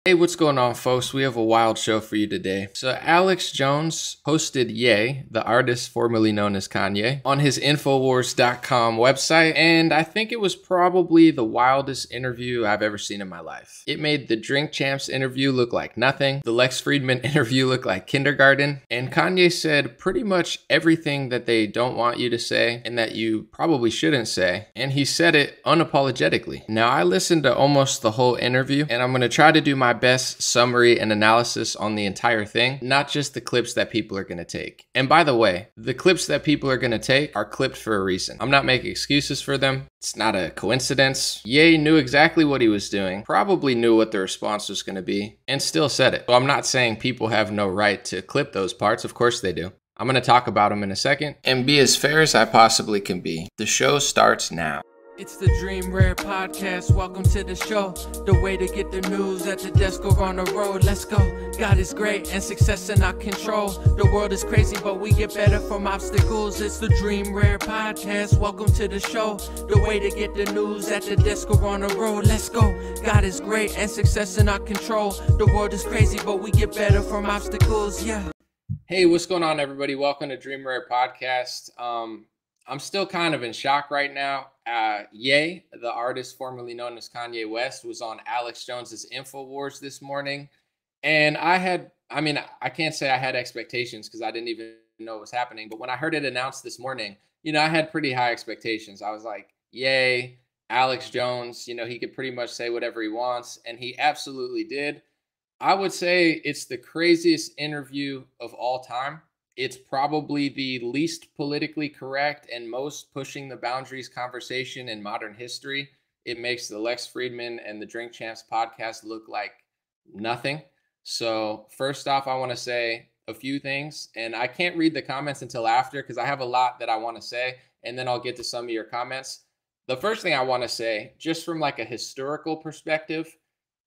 Hey, what's going on, folks? We have a wild show for you today. So Alex Jones hosted Ye, the artist formerly known as Kanye, on his Infowars.com website, and I think it was probably the wildest interview I've ever seen in my life. It made the Drink Champs interview look like nothing, the Lex Fridman interview look like kindergarten, and Kanye said pretty much everything that they don't want you to say and that you probably shouldn't say, and he said it unapologetically. Now, I listened to almost the whole interview, and I'm going to try to do my best summary and analysis on the entire thing, not just the clips that people are going to take. And by the way, the clips that people are going to take are clipped for a reason. I'm not making excuses for them. It's not a coincidence. Ye knew exactly what he was doing, probably knew what the response was going to be, and still said it. So I'm not saying people have no right to clip those parts. Of course they do. I'm going to talk about them in a second and be as fair as I possibly can be. The show starts now. It's the Dream Rare Podcast. Welcome to the show. The way to get the news at the desk or on the road. Let's go. God is great and success in our control. The world is crazy, but we get better from obstacles. It's the Dream Rare Podcast. Welcome to the show. The way to get the news at the desk or on the road. Let's go. God is great and success in our control. The world is crazy, but we get better from obstacles. Yeah. Hey, what's going on, everybody? Welcome to Dream Rare Podcast. I'm still kind of in shock right now. Ye, the artist formerly known as Kanye West, was on Alex Jones's Infowars this morning. And I can't say I had expectations because I didn't even know what was happening. But when I heard it announced this morning, I had pretty high expectations. I was like, yay, Alex Jones, he could pretty much say whatever he wants. And he absolutely did. I would say it's the craziest interview of all time. It's probably the least politically correct and most pushing the boundaries conversation in modern history. It makes the Lex Fridman and the Drink Champs podcast look like nothing. So first off, I want to say a few things, and I can't read the comments until after because I have a lot that I want to say, and then I'll get to some of your comments. The first thing I want to say, just from like a historical perspective,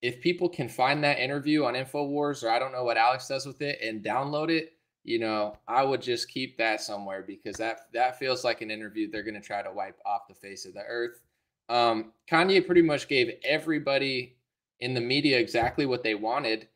if people can find that interview on Infowars, or I don't know what Alex does with it, and download it, I would just keep that somewhere because that feels like an interview they're going to try to wipe off the face of the earth. Kanye pretty much gave everybody in the media exactly what they wanted.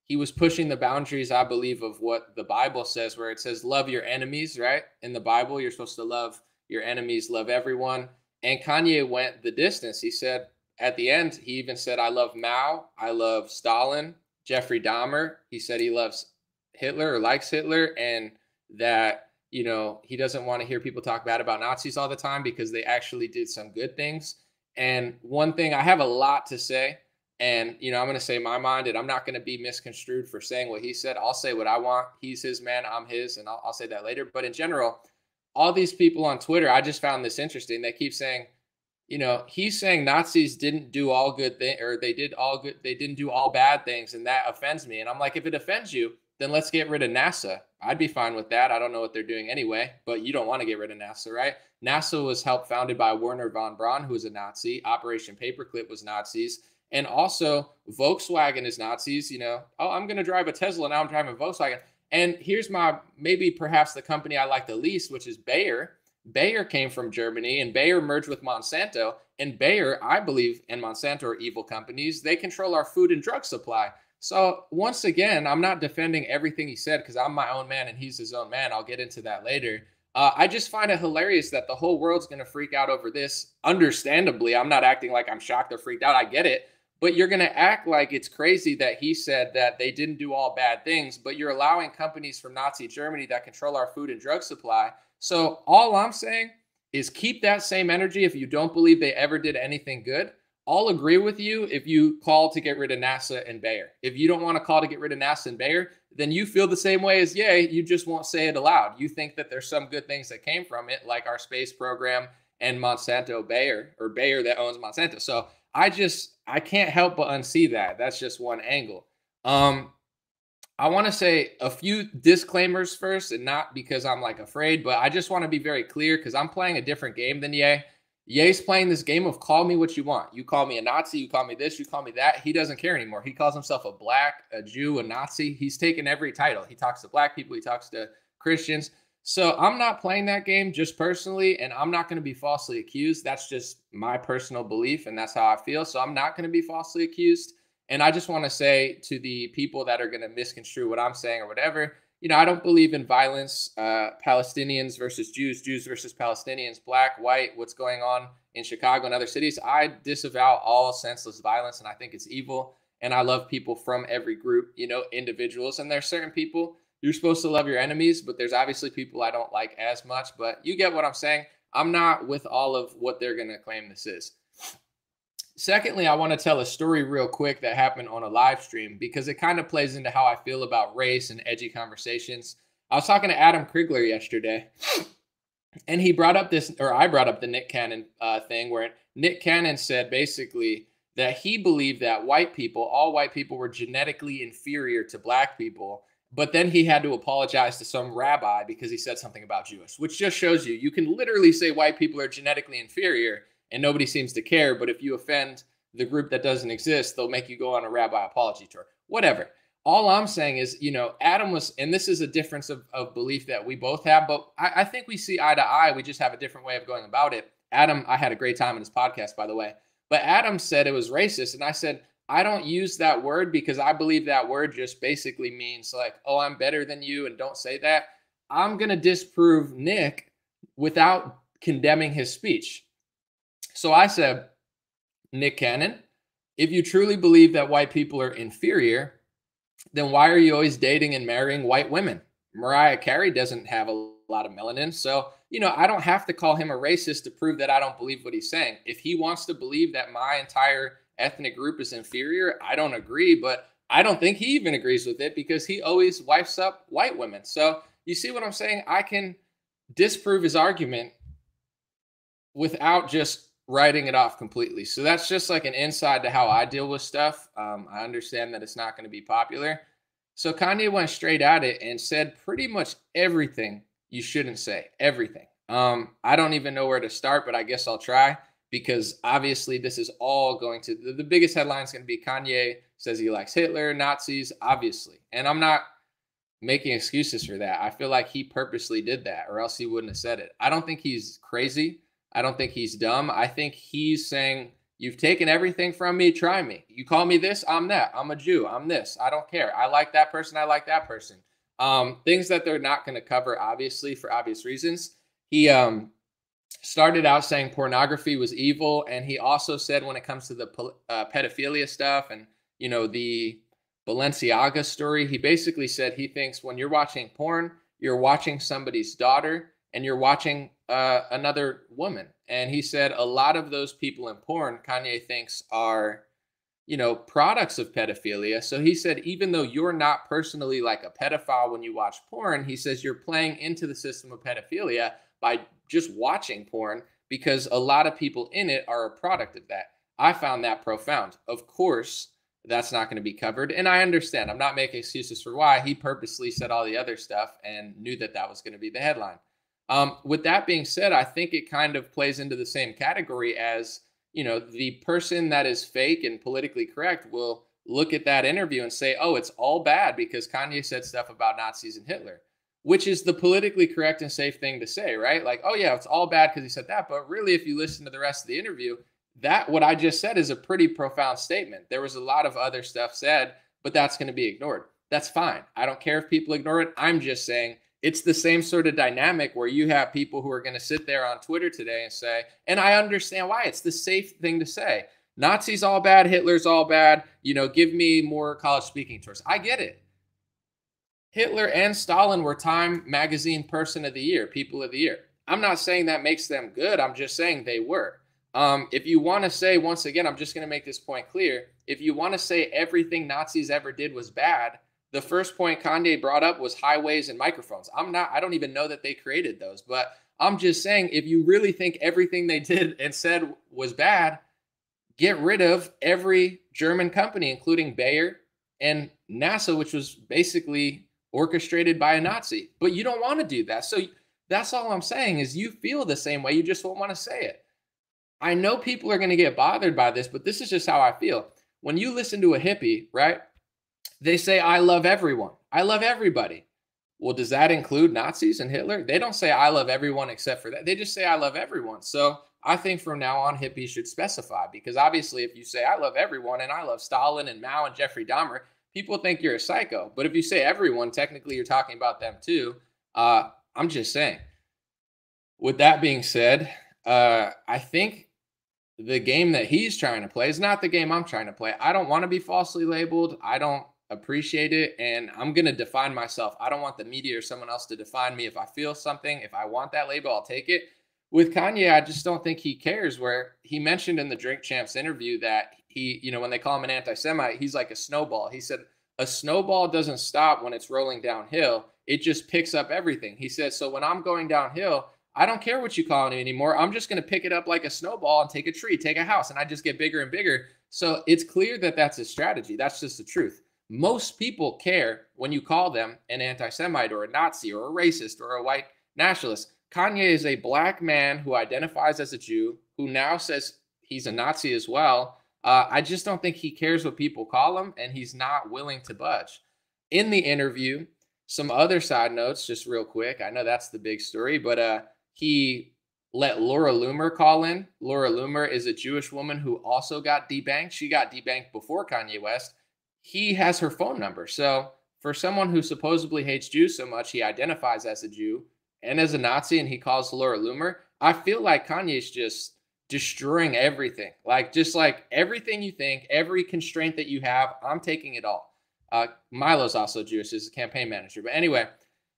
He was pushing the boundaries, I believe, of what the Bible says, where it says, love your enemies, right? In the Bible, you're supposed to love your enemies, love everyone. And Kanye went the distance. He said at the end, he even said, I love Mao, I love Stalin, Jeffrey Dahmer. He said he loves Hitler or likes Hitler, and that, he doesn't want to hear people talk bad about Nazis all the time because they actually did some good things. And one thing, I have a lot to say, and, I'm going to say my mind, and I'm not going to be misconstrued for saying what he said. I'll say what I want. He's his man, I'm his, and I'll say that later. But in general, all these people on Twitter, I just found this interesting. They keep saying, he's saying Nazis didn't do all good things, or they didn't do all bad things, and that offends me. And I'm like, if it offends you, then let's get rid of NASA. I'd be fine with that. I don't know what they're doing anyway, but you don't want to get rid of NASA, right? NASA was founded by Werner von Braun, who was a Nazi. Operation Paperclip was Nazis. And also Volkswagen is Nazis, I'm going to drive a Tesla. Now I'm driving a Volkswagen. And here's perhaps the company I like the least, which is Bayer. Bayer came from Germany, and Bayer merged with Monsanto. And Bayer, I believe, and Monsanto are evil companies. They control our food and drug supply. So once again, I'm not defending everything he said because I'm my own man and he's his own man. I'll get into that later. I just find it hilarious that the whole world's going to freak out over this. Understandably, I'm not acting like I'm shocked or freaked out. I get it. But you're going to act like it's crazy that he said that they didn't do all bad things, but you're allowing companies from Nazi Germany that control our food and drug supply. So all I'm saying is keep that same energy if you don't believe they ever did anything good. I'll agree with you if you call to get rid of NASA and Bayer. If you don't want to call to get rid of NASA and Bayer, then you feel the same way as Ye. You just won't say it aloud. You think that there's some good things that came from it, like our space program and Monsanto Bayer, or Bayer that owns Monsanto. So I can't help but unsee that. That's just one angle. I want to say a few disclaimers first, and not because I'm like afraid, but I just want to be very clear because I'm playing a different game than Ye. Ye's playing this game of call me what you want. You call me a Nazi, you call me this, you call me that. He doesn't care anymore. He calls himself a black, a Jew, a Nazi. He's taken every title. He talks to black people. He talks to Christians. So I'm not playing that game just personally, and I'm not going to be falsely accused. That's just my personal belief, and that's how I feel. So I'm not going to be falsely accused. And I just want to say to the people that are going to misconstrue what I'm saying or whatever, I don't believe in violence, Palestinians versus Jews, Jews versus Palestinians, black, white, what's going on in Chicago and other cities. I disavow all senseless violence, and I think it's evil. And I love people from every group, individuals. And there's certain people you're supposed to love your enemies, but there's obviously people I don't like as much. But you get what I'm saying. I'm not with all of what they're going to claim this is. Secondly, I want to tell a story real quick that happened on a live stream because it kind of plays into how I feel about race and edgy conversations. I was talking to Adam Krigler yesterday, and he brought up this, or I brought up the Nick Cannon thing, where Nick Cannon said basically that he believed that all white people were genetically inferior to black people. But then he had to apologize to some rabbi because he said something about Jewish, which just shows you can literally say white people are genetically inferior and nobody seems to care. But if you offend the group that doesn't exist, they'll make you go on a rabbi apology tour, whatever. All I'm saying is, Adam was, and this is a difference of belief that we both have, but I think we see eye to eye. We just have a different way of going about it. Adam, I had a great time in his podcast, by the way, but Adam said it was racist. And I said, I don't use that word because I believe that word just basically means like, oh, I'm better than you, and don't say that. I'm going to disprove Nick without condemning his speech. So I said, Nick Cannon, if you truly believe that white people are inferior, then why are you always dating and marrying white women? Mariah Carey doesn't have a lot of melanin. So, I don't have to call him a racist to prove that I don't believe what he's saying. If he wants to believe that my entire ethnic group is inferior, I don't agree, but I don't think he even agrees with it because he always wifes up white women. So you see what I'm saying? I can disprove his argument without just writing it off completely. So that's just like an insight to how I deal with stuff. I understand that it's not going to be popular. So Kanye went straight at it and said pretty much everything you shouldn't say, everything. I don't even know where to start, but I guess I'll try because obviously this is all going to, the biggest headline is going to be Kanye says he likes Hitler, Nazis, obviously. And I'm not making excuses for that. I feel like he purposely did that or else he wouldn't have said it. I don't think he's crazy. I don't think he's dumb. I think he's saying, you've taken everything from me, try me. You call me this, I'm that. I'm a Jew, I'm this. I don't care. I like that person, I like that person. Things that they're not going to cover, obviously, for obvious reasons. He started out saying pornography was evil, and he also said when it comes to the pedophilia stuff and, the Balenciaga story, he basically said he thinks when you're watching porn, you're watching somebody's daughter, and you're watching another woman. And he said a lot of those people in porn, Kanye thinks are, products of pedophilia. So he said, even though you're not personally like a pedophile when you watch porn, he says you're playing into the system of pedophilia by just watching porn because a lot of people in it are a product of that. I found that profound. Of course, that's not going to be covered. And I understand. I'm not making excuses for why. He purposely said all the other stuff and knew that that was going to be the headline. With that being said, I think it kind of plays into the same category as, the person that is fake and politically correct will look at that interview and say, oh, it's all bad because Kanye said stuff about Nazis and Hitler, which is the politically correct and safe thing to say, right? Like, oh yeah, it's all bad because he said that. But really, if you listen to the rest of the interview, what I just said is a pretty profound statement. There was a lot of other stuff said, but that's going to be ignored. That's fine. I don't care if people ignore it. I'm just saying it's the same sort of dynamic where you have people who are going to sit there on Twitter today and say, and I understand why, it's the safe thing to say. Nazis all bad, Hitler's all bad, give me more college speaking tours. I get it. Hitler and Stalin were Time Magazine Person of the Year, People of the Year. I'm not saying that makes them good. I'm just saying they were. If you want to say, once again, I'm just going to make this point clear. If you want to say everything Nazis ever did was bad, the first point Kanye brought up was highways and microphones. I don't even know that they created those, but I'm just saying, if you really think everything they did and said was bad, get rid of every German company, including Bayer and NASA, which was basically orchestrated by a Nazi. But you don't want to do that. So that's all I'm saying is you feel the same way. You just won't want to say it. I know people are going to get bothered by this, but this is just how I feel. When you listen to a hippie, right? They say, I love everyone. I love everybody. Well, does that include Nazis and Hitler? They don't say I love everyone except for that. They just say I love everyone. So I think from now on, hippies should specify, because obviously if you say, I love everyone and I love Stalin and Mao and Jeffrey Dahmer, people think you're a psycho. But if you say everyone, technically you're talking about them too. I'm just saying. With that being said, I think the game that he's trying to play is not the game I'm trying to play. I don't want to be falsely labeled. I don't appreciate it. And I'm going to define myself. I don't want the media or someone else to define me. If I feel something, if I want that label, I'll take it. With Kanye, I just don't think he cares, where he mentioned in the Drink Champs interview that he, when they call him an anti-Semite, he's like a snowball. He said, a snowball doesn't stop when it's rolling downhill. It just picks up everything. He said, so when I'm going downhill, I don't care what you call it anymore. I'm just going to pick it up like a snowball and take a tree, take a house, and I just get bigger and bigger. So it's clear that that's his strategy. That's just the truth. Most people care when you call them an anti-Semite or a Nazi or a racist or a white nationalist. Kanye is a black man who identifies as a Jew, who now says he's a Nazi as well. I just don't think he cares what people call him, and he's not willing to budge. In the interview, some other side notes, just real quick. I know that's the big story, but he let Laura Loomer call in. Laura Loomer is a Jewish woman who also got debanked. She got debanked before Kanye West. He has her phone number. So for someone who supposedly hates Jews so much, he identifies as a Jew and as a Nazi, and he calls Laura Loomer. I feel like Kanye's just destroying everything. Just like everything you think, every constraint that you have, I'm taking it all. Milo's also Jewish, is a campaign manager. But anyway,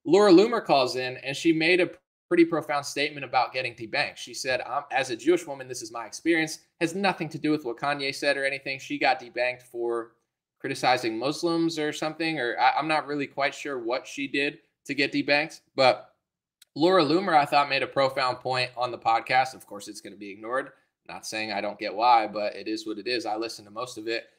Laura Loomer calls in, and she made a pretty profound statement about getting debanked. She said, as a Jewish woman, this is my experience. Has nothing to do with what Kanye said or anything. She got debanked for criticizing Muslims or something, or I'm not really quite sure what she did to get debanked. But Laura Loomer, I thought, made a profound point on the podcast. Of course, it's going to be ignored. Not saying I don't get why, but it is what it is. I listen to most of it.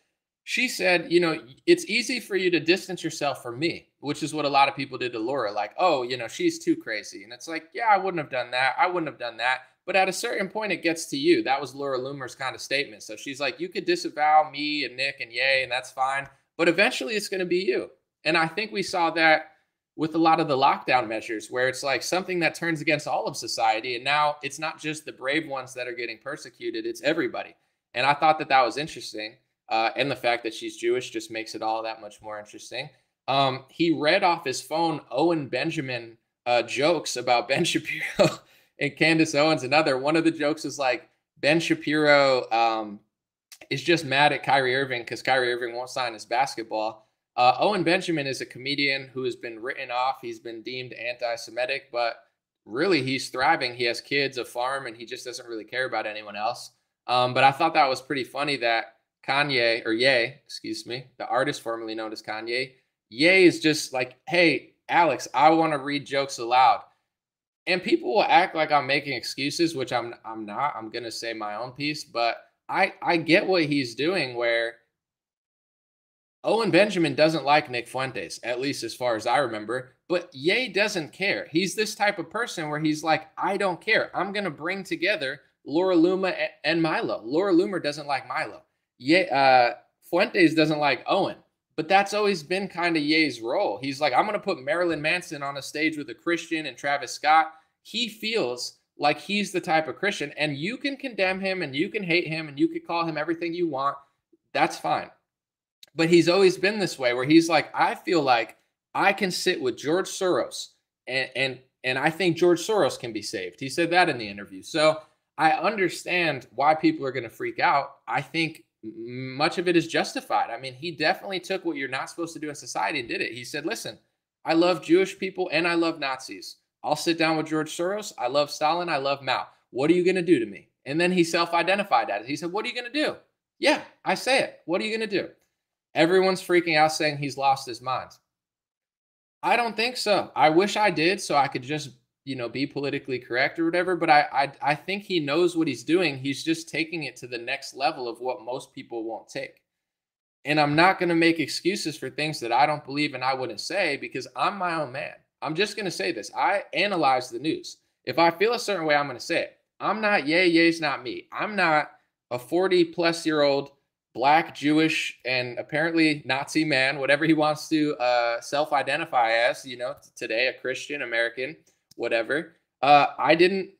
She said, it's easy for you to distance yourself from me, which is what a lot of people did to Laura. Like, oh, she's too crazy. And it's like, yeah, I wouldn't have done that. I wouldn't have done that. But at a certain point, it gets to you. That was Laura Loomer's kind of statement. So she's like, you could disavow me and Nick and Ye, and that's fine. But eventually it's going to be you. And I think we saw that with a lot of the lockdown measures, where it's like something that turns against all of society. And now it's not just the brave ones that are getting persecuted. It's everybody. And I thought that that was interesting. And the fact that she's Jewish just makes it all that much more interesting. He read off his phone Owen Benjamin jokes about Ben Shapiro and Candace Owens. One of the jokes is like, Ben Shapiro is just mad at Kyrie Irving because Kyrie Irving won't sign his basketball. Owen Benjamin is a comedian who has been written off. He's been deemed anti-Semitic, but really he's thriving. He has kids, a farm, and he just doesn't really care about anyone else. But I thought that was pretty funny that Kanye, or Ye, excuse me, the artist formerly known as Kanye, Ye is just like, hey, Alex, I want to read jokes aloud. And people will act like I'm making excuses, which I'm not. I'm going to say my own piece, but I get what he's doing, where Owen Benjamin doesn't like Nick Fuentes, at least as far as I remember, but Ye doesn't care. He's this type of person where he's like, I don't care. I'm going to bring together Laura Loomer and Milo. Laura Loomer doesn't like Milo. Fuentes doesn't like Owen, but that's always been kind of Ye's role. He's like, I'm going to put Marilyn Manson on a stage with a Christian and Travis Scott. He feels like he's the type of Christian, and you can condemn him and you can hate him and you can call him everything you want. That's fine. But he's always been this way, where he's like, I feel like I can sit with George Soros and I think George Soros can be saved. He said that in the interview. So I understand why people are going to freak out. I think much of it is justified. I mean, he definitely took what you're not supposed to do in society and did it. He said, listen, I love Jewish people and I love Nazis. I'll sit down with George Soros. I love Stalin. I love Mao. What are you going to do to me? And then he self-identified as it. He said, what are you going to do? Yeah, I say it. What are you going to do? Everyone's freaking out saying he's lost his mind. I don't think so. I wish I did, so I could just, be politically correct or whatever. But I think he knows what he's doing. He's just taking it to the next level of what most people won't take. And I'm not going to make excuses for things that I don't believe and I wouldn't say, because I'm my own man. I'm just going to say this. I analyze the news. If I feel a certain way, I'm going to say it. I'm not Ye, Ye's not me. I'm not a 40-plus-year-old Black, Jewish, and apparently Nazi man, whatever he wants to self-identify as, today, a Christian, American, whatever. I didn't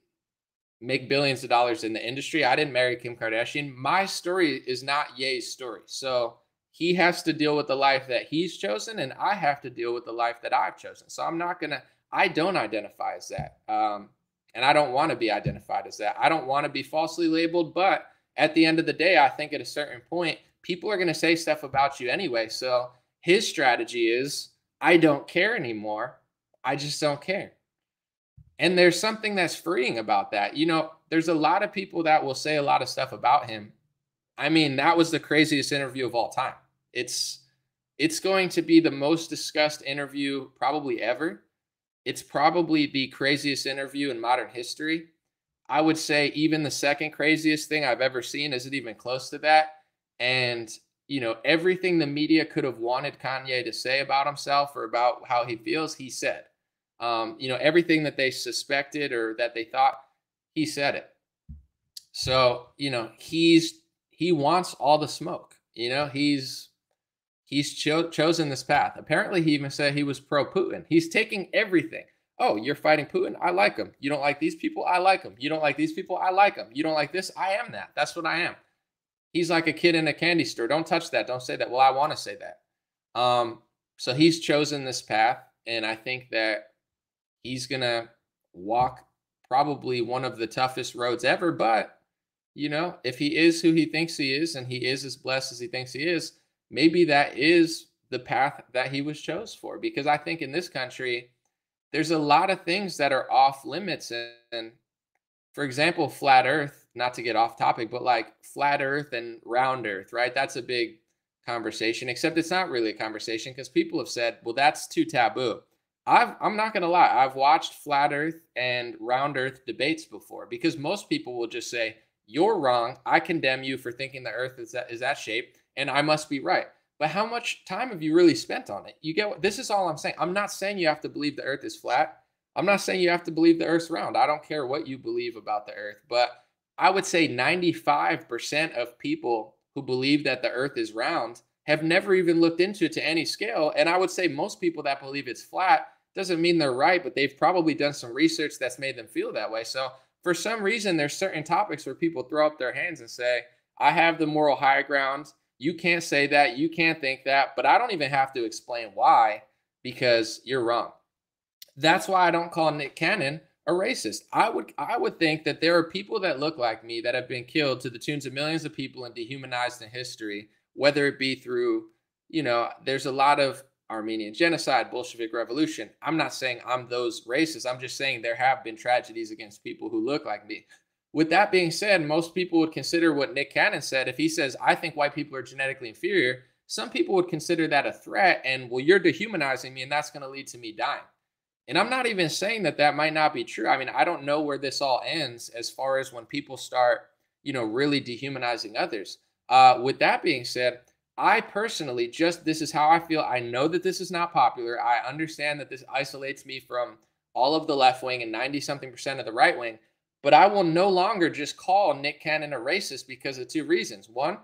make billions of dollars in the industry. I didn't marry Kim Kardashian. My story is not Ye's story. So he has to deal with the life that he's chosen, and I have to deal with the life that I've chosen. So I don't identify as that. And I don't want to be identified as that. I don't want to be falsely labeled. But at the end of the day, I think at a certain point, people are going to say stuff about you anyway. So his strategy is, I don't care anymore. I just don't care. And there's something that's freeing about that. There's a lot of people that will say a lot of stuff about him. I mean, that was the craziest interview of all time. It's going to be the most discussed interview probably ever. It's probably the craziest interview in modern history. I would say even the second craziest thing I've ever seen isn't even close to that. And, everything the media could have wanted Kanye to say about himself or about how he feels, he said. Everything that they suspected or that they thought, he said it. So, he wants all the smoke. He's chosen this path. Apparently, he even said he was pro-Putin. He's taking everything. Oh, you're fighting Putin? I like him. You don't like these people? I like them. You don't like these people? I like them. You don't like this? I am that. That's what I am. He's like a kid in a candy store. Don't touch that. Don't say that. Well, I want to say that. So he's chosen this path, and I think that he's going to walk probably one of the toughest roads ever. But, if he is who he thinks he is and he is as blessed as he thinks he is, maybe that is the path that he was chose for. Because I think in this country, there's a lot of things that are off limits. And for example, flat earth, not to get off topic, but like flat earth and round earth, right? That's a big conversation, except it's not really a conversation because people have said, well, that's too taboo. I'm not going to lie. I've watched flat earth and round earth debates before because most people will just say, you're wrong. I condemn you for thinking the earth is that shape and I must be right. But how much time have you really spent on it? This is all I'm saying. I'm not saying you have to believe the earth is flat. I'm not saying you have to believe the earth's round. I don't care what you believe about the earth, but I would say 95% of people who believe that the earth is round have never even looked into it to any scale. And I would say most people that believe it's flat doesn't mean they're right, but they've probably done some research that's made them feel that way. So for some reason, there's certain topics where people throw up their hands and say, I have the moral high ground. You can't say that. You can't think that. But I don't even have to explain why, because you're wrong. That's why I don't call Nick Cannon a racist. I would think that there are people that look like me that have been killed to the tunes of millions of people and dehumanized in history, whether it be through, there's a lot of Armenian genocide, Bolshevik revolution. I'm not saying I'm those racists. I'm just saying there have been tragedies against people who look like me. With that being said, most people would consider what Nick Cannon said. If he says, I think white people are genetically inferior, some people would consider that a threat and, well, you're dehumanizing me and that's going to lead to me dying. And I'm not even saying that that might not be true. I mean, I don't know where this all ends as far as when people start, really dehumanizing others. With that being said, I personally this is how I feel. I know that this is not popular. I understand that this isolates me from all of the left wing and 90-something% of the right wing. But I will no longer just call Nick Cannon a racist because of two reasons. One,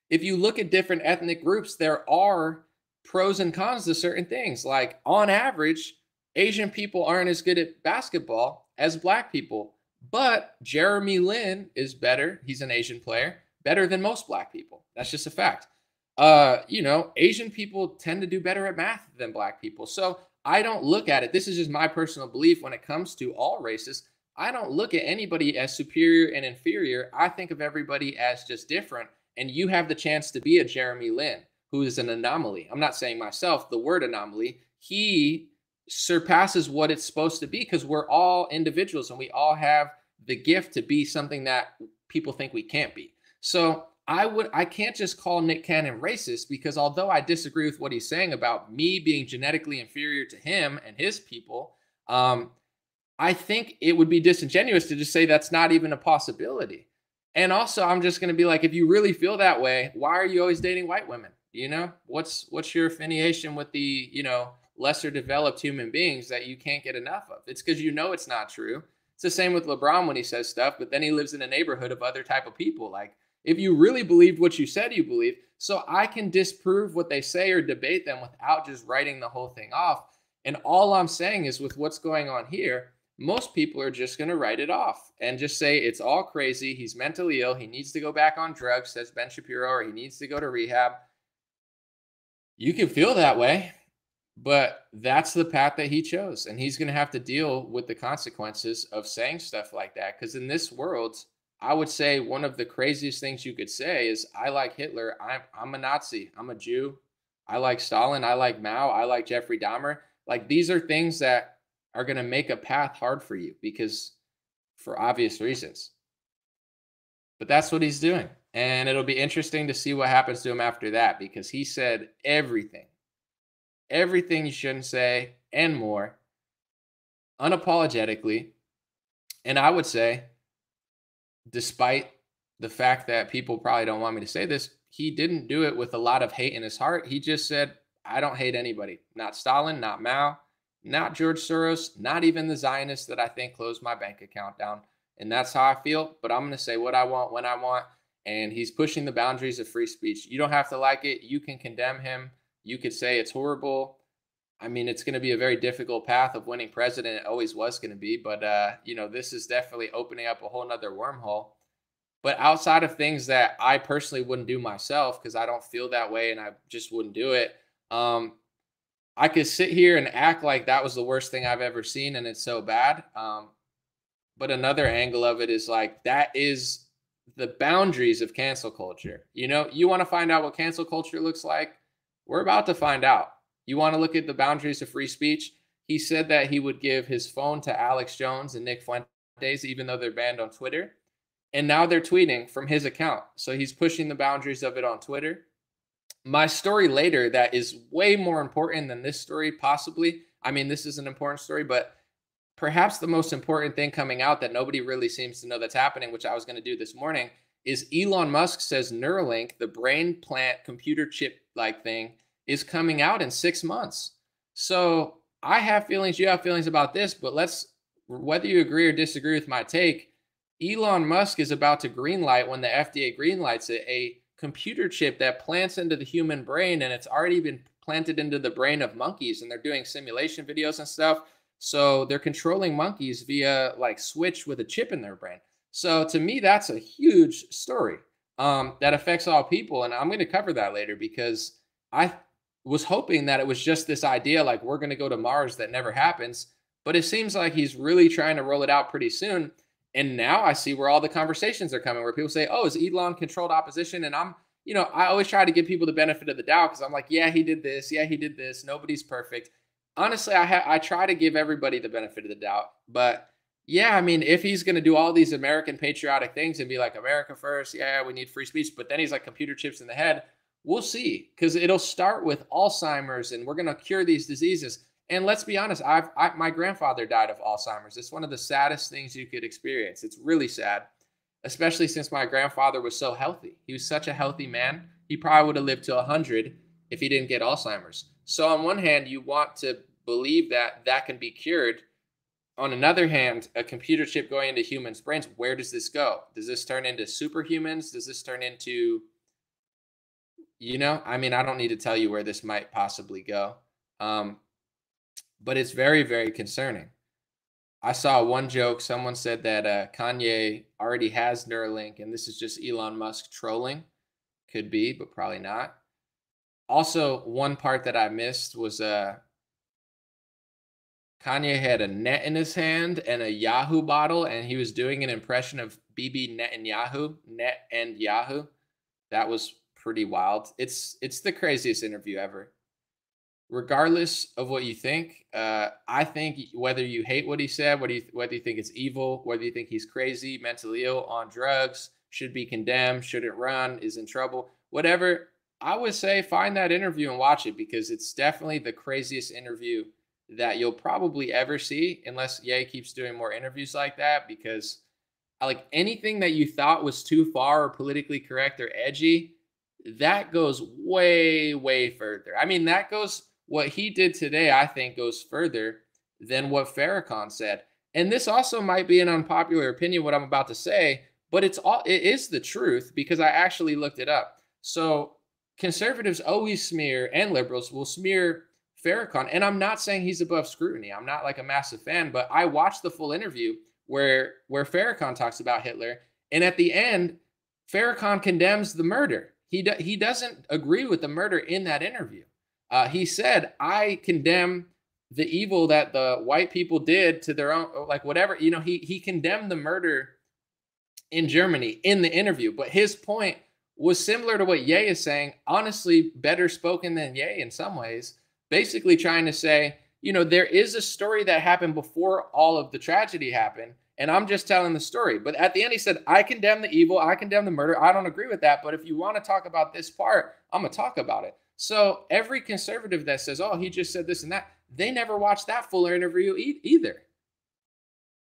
if you look at different ethnic groups, there are pros and cons to certain things. Like on average, Asian people aren't as good at basketball as black people. But Jeremy Lin is better. He's an Asian player, better than most black people. That's just a fact. Asian people tend to do better at math than black people. So I don't look at it. This is just my personal belief when it comes to all races. I don't look at anybody as superior and inferior. I think of everybody as just different. And you have the chance to be a Jeremy Lin, who is an anomaly. I'm not saying myself, the word anomaly. He surpasses what it's supposed to be because we're all individuals and we all have the gift to be something that people think we can't be. So I can't just call Nick Cannon racist because although I disagree with what he's saying about me being genetically inferior to him and his people, I think it would be disingenuous to just say that's not even a possibility. And also, I'm just going to be like, if you really feel that way, why are you always dating white women? What's your affiliation with the, lesser developed human beings that you can't get enough of? It's because it's not true. It's the same with LeBron when he says stuff, but then he lives in a neighborhood of other type of people. Like, if you really believed what you said you believe, so I can disprove what they say or debate them without just writing the whole thing off. And all I'm saying is with what's going on here, most people are just going to write it off and just say it's all crazy. He's mentally ill. He needs to go back on drugs, says Ben Shapiro, or he needs to go to rehab. You can feel that way, but that's the path that he chose. And he's going to have to deal with the consequences of saying stuff like that. Because in this world, I would say one of the craziest things you could say is, I like Hitler. I'm a Nazi. I'm a Jew. I like Stalin. I like Mao. I like Jeffrey Dahmer. Like, these are things that are going to make a path hard for you, because for obvious reasons. But that's what he's doing. And it'll be interesting to see what happens to him after that, because he said everything you shouldn't say and more, unapologetically. And I would say, despite the fact that people probably don't want me to say this, he didn't do it with a lot of hate in his heart. He just said, I don't hate anybody. Not Stalin, not Mao, not George Soros, not even the Zionists that I think closed my bank account down. And that's how I feel. But I'm going to say what I want when I want. And he's pushing the boundaries of free speech. You don't have to like it. You can condemn him. You could say it's horrible. I mean, it's going to be a very difficult path of winning president. It always was going to be. But, this is definitely opening up a whole nother wormhole. But outside of things that I personally wouldn't do myself, because I don't feel that way and I just wouldn't do it, I could sit here and act like that was the worst thing I've ever seen and it's so bad. But another angle of it is like, that is the boundaries of cancel culture. You want to find out what cancel culture looks like? We're about to find out. You want to look at the boundaries of free speech? He said that he would give his phone to Alex Jones and Nick Fuentes, even though they're banned on Twitter. And now they're tweeting from his account. So he's pushing the boundaries of it on Twitter. My story later that is way more important than this story, possibly. I mean, this is an important story, but perhaps the most important thing coming out that nobody really seems to know that's happening, which I was going to do this morning, is Elon Musk says Neuralink, the brain plant computer chip like thing, is coming out in 6 months. So I have feelings, you have feelings about this, but whether you agree or disagree with my take, Elon Musk is about to greenlight, when the FDA greenlights it, a computer chip that plants into the human brain, and it's already been planted into the brain of monkeys, and they're doing simulation videos and stuff. So they're controlling monkeys via like switch with a chip in their brain. So to me, that's a huge story that affects all people. And I'm going to cover that later, because I was hoping that it was just this idea, like we're going to go to Mars, that never happens. But it seems like he's really trying to roll it out pretty soon. And now I see where all the conversations are coming, where people say, oh, is Elon controlled opposition? And I always try to give people the benefit of the doubt, because I'm like, yeah, he did this. Yeah, he did this. Nobody's perfect. Honestly, I try to give everybody the benefit of the doubt. But yeah, I mean, if he's going to do all these American patriotic things and be like, America first, yeah, we need free speech, but then he's like computer chips in the head, we'll see. Because it'll start with Alzheimer's, and we're going to cure these diseases. And let's be honest, my grandfather died of Alzheimer's. It's one of the saddest things you could experience. It's really sad, especially since my grandfather was so healthy. He was such a healthy man. He probably would have lived to 100 if he didn't get Alzheimer's. So on one hand, you want to believe that that can be cured. On another hand, a computer chip going into humans' brains, where does this go? Does this turn into superhumans? Does this turn into, I mean, I don't need to tell you where this might possibly go. But it's very, very concerning. I saw one joke. Someone said that Kanye already has Neuralink, and this is just Elon Musk trolling. Could be, but probably not. Also, one part that I missed was Kanye had a net in his hand and a Yahoo bottle, and he was doing an impression of Bibi Netanyahu, Net and Yahoo. That was pretty wild. It's the craziest interview ever. Regardless of what you think, I think whether you hate what he said, whether you think it's evil, whether you think he's crazy, mentally ill, on drugs, should be condemned, shouldn't run, is in trouble, whatever, I would say find that interview and watch it, because it's definitely the craziest interview that you'll probably ever see, unless Ye keeps doing more interviews like that, because like anything that you thought was too far or politically correct or edgy, that goes way, way further. I mean, what he did today, I think, goes further than what Farrakhan said. And this also might be an unpopular opinion, what I'm about to say, but it is the truth, because I actually looked it up. So conservatives always smear, and liberals will smear Farrakhan, and I'm not saying he's above scrutiny. I'm not like a massive fan, but I watched the full interview where Farrakhan talks about Hitler, and at the end, Farrakhan condemns the murder. He doesn't agree with the murder in that interview. He said, "I condemn the evil that the white people did to their own, like whatever." You know, he condemned the murder in Germany in the interview, but his point was similar to what Ye is saying. Honestly, better spoken than Ye in some ways. Basically, trying to say, you know, there is a story that happened before all of the tragedy happened, and I'm just telling the story. But at the end, he said, I condemn the evil, I condemn the murder. I don't agree with that. But if you want to talk about this part, I'm going to talk about it. So every conservative that says, oh, he just said this and that, they never watched that full interview either.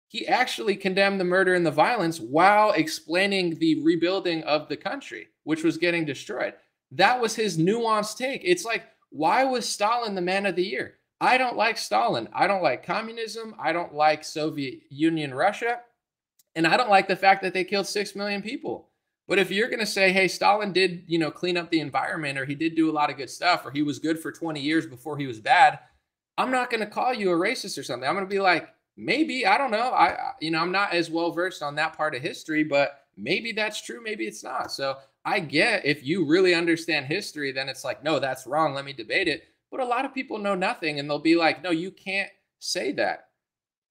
He actually condemned the murder and the violence while explaining the rebuilding of the country, which was getting destroyed. That was his nuanced take. It's like, why was Stalin the man of the year? I don't like Stalin. I don't like communism. I don't like Soviet Union Russia. And I don't like the fact that they killed 6 million people. But if you're going to say, hey, Stalin did, you know, clean up the environment, or he did do a lot of good stuff, or he was good for 20 years before he was bad, I'm not going to call you a racist or something. I'm going to be like, maybe, I don't know. I'm not as well versed on that part of history, but maybe that's true. Maybe it's not. So I get, if you really understand history, then it's like, no, that's wrong. Let me debate it. But a lot of people know nothing, and they'll be like, no, you can't say that.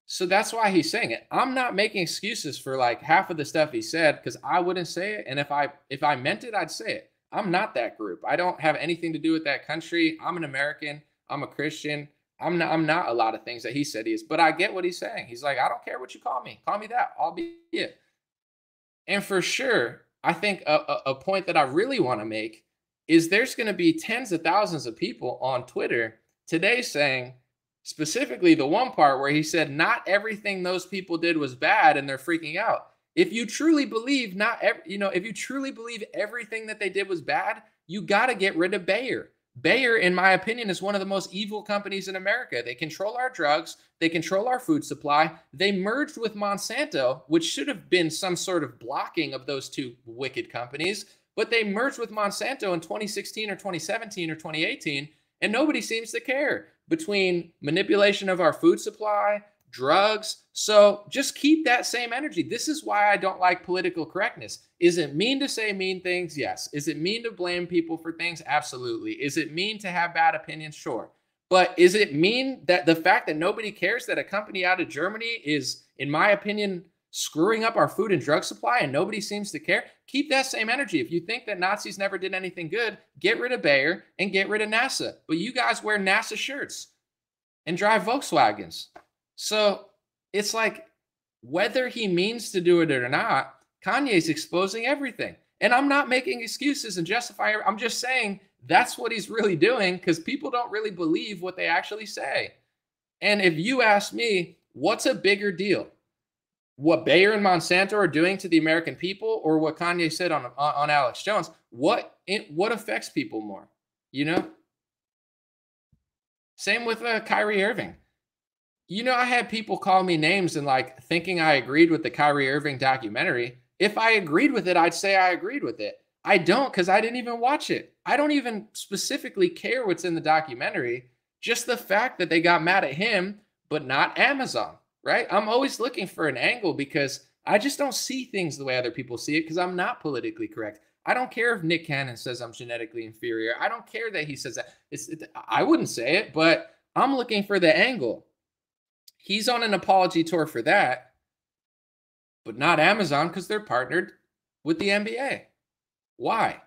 So that's why he's saying it. I'm not making excuses for like half of the stuff he said, because I wouldn't say it. And if I meant it, I'd say it. I'm not that group. I don't have anything to do with that country. I'm an American. I'm a Christian. I'm not a lot of things that he said he is, but I get what he's saying. He's like, I don't care what you call me. Call me that. I'll be it. And for sure, I think a point that I really want to make is there's going to be tens of thousands of people on Twitter today saying, specifically the one part where he said, not everything those people did was bad and they're freaking out. If you truly believe if you truly believe everything that they did was bad, you got to get rid of Bayer. Bayer, in my opinion, is one of the most evil companies in America. They control our drugs. They control our food supply. They merged with Monsanto, which should have been some sort of blocking of those two wicked companies. But they merged with Monsanto in 2016 or 2017 or 2018, and nobody seems to care, between manipulation of our food supply, drugs. So just keep that same energy. This is why I don't like political correctness. Is it mean to say mean things? Yes. Is it mean to blame people for things? Absolutely. Is it mean to have bad opinions? Sure. But is it mean that the fact that nobody cares that a company out of Germany is, in my opinion, screwing up our food and drug supply and nobody seems to care? Keep that same energy. If you think that Nazis never did anything good, get rid of Bayer and get rid of NASA. But you guys wear NASA shirts and drive Volkswagens. So it's like, whether he means to do it or not, Kanye's exposing everything. And I'm not making excuses and justifying. I'm just saying that's what he's really doing, because people don't really believe what they actually say. And if you ask me, what's a bigger deal? What Bayer and Monsanto are doing to the American people, or what Kanye said on Alex Jones? What affects people more? You know? Same with Kyrie Irving. You know, I had people call me names and like thinking I agreed with the Kyrie Irving documentary. If I agreed with it, I'd say I agreed with it. I don't, because I didn't even watch it. I don't even specifically care what's in the documentary. Just the fact that they got mad at him, but not Amazon, right? I'm always looking for an angle, because I just don't see things the way other people see it, because I'm not politically correct. I don't care if Nick Cannon says I'm genetically inferior. I don't care that he says that. I wouldn't say it, but I'm looking for the angle. He's on an apology tour for that, but not Amazon, because they're partnered with the NBA. Why?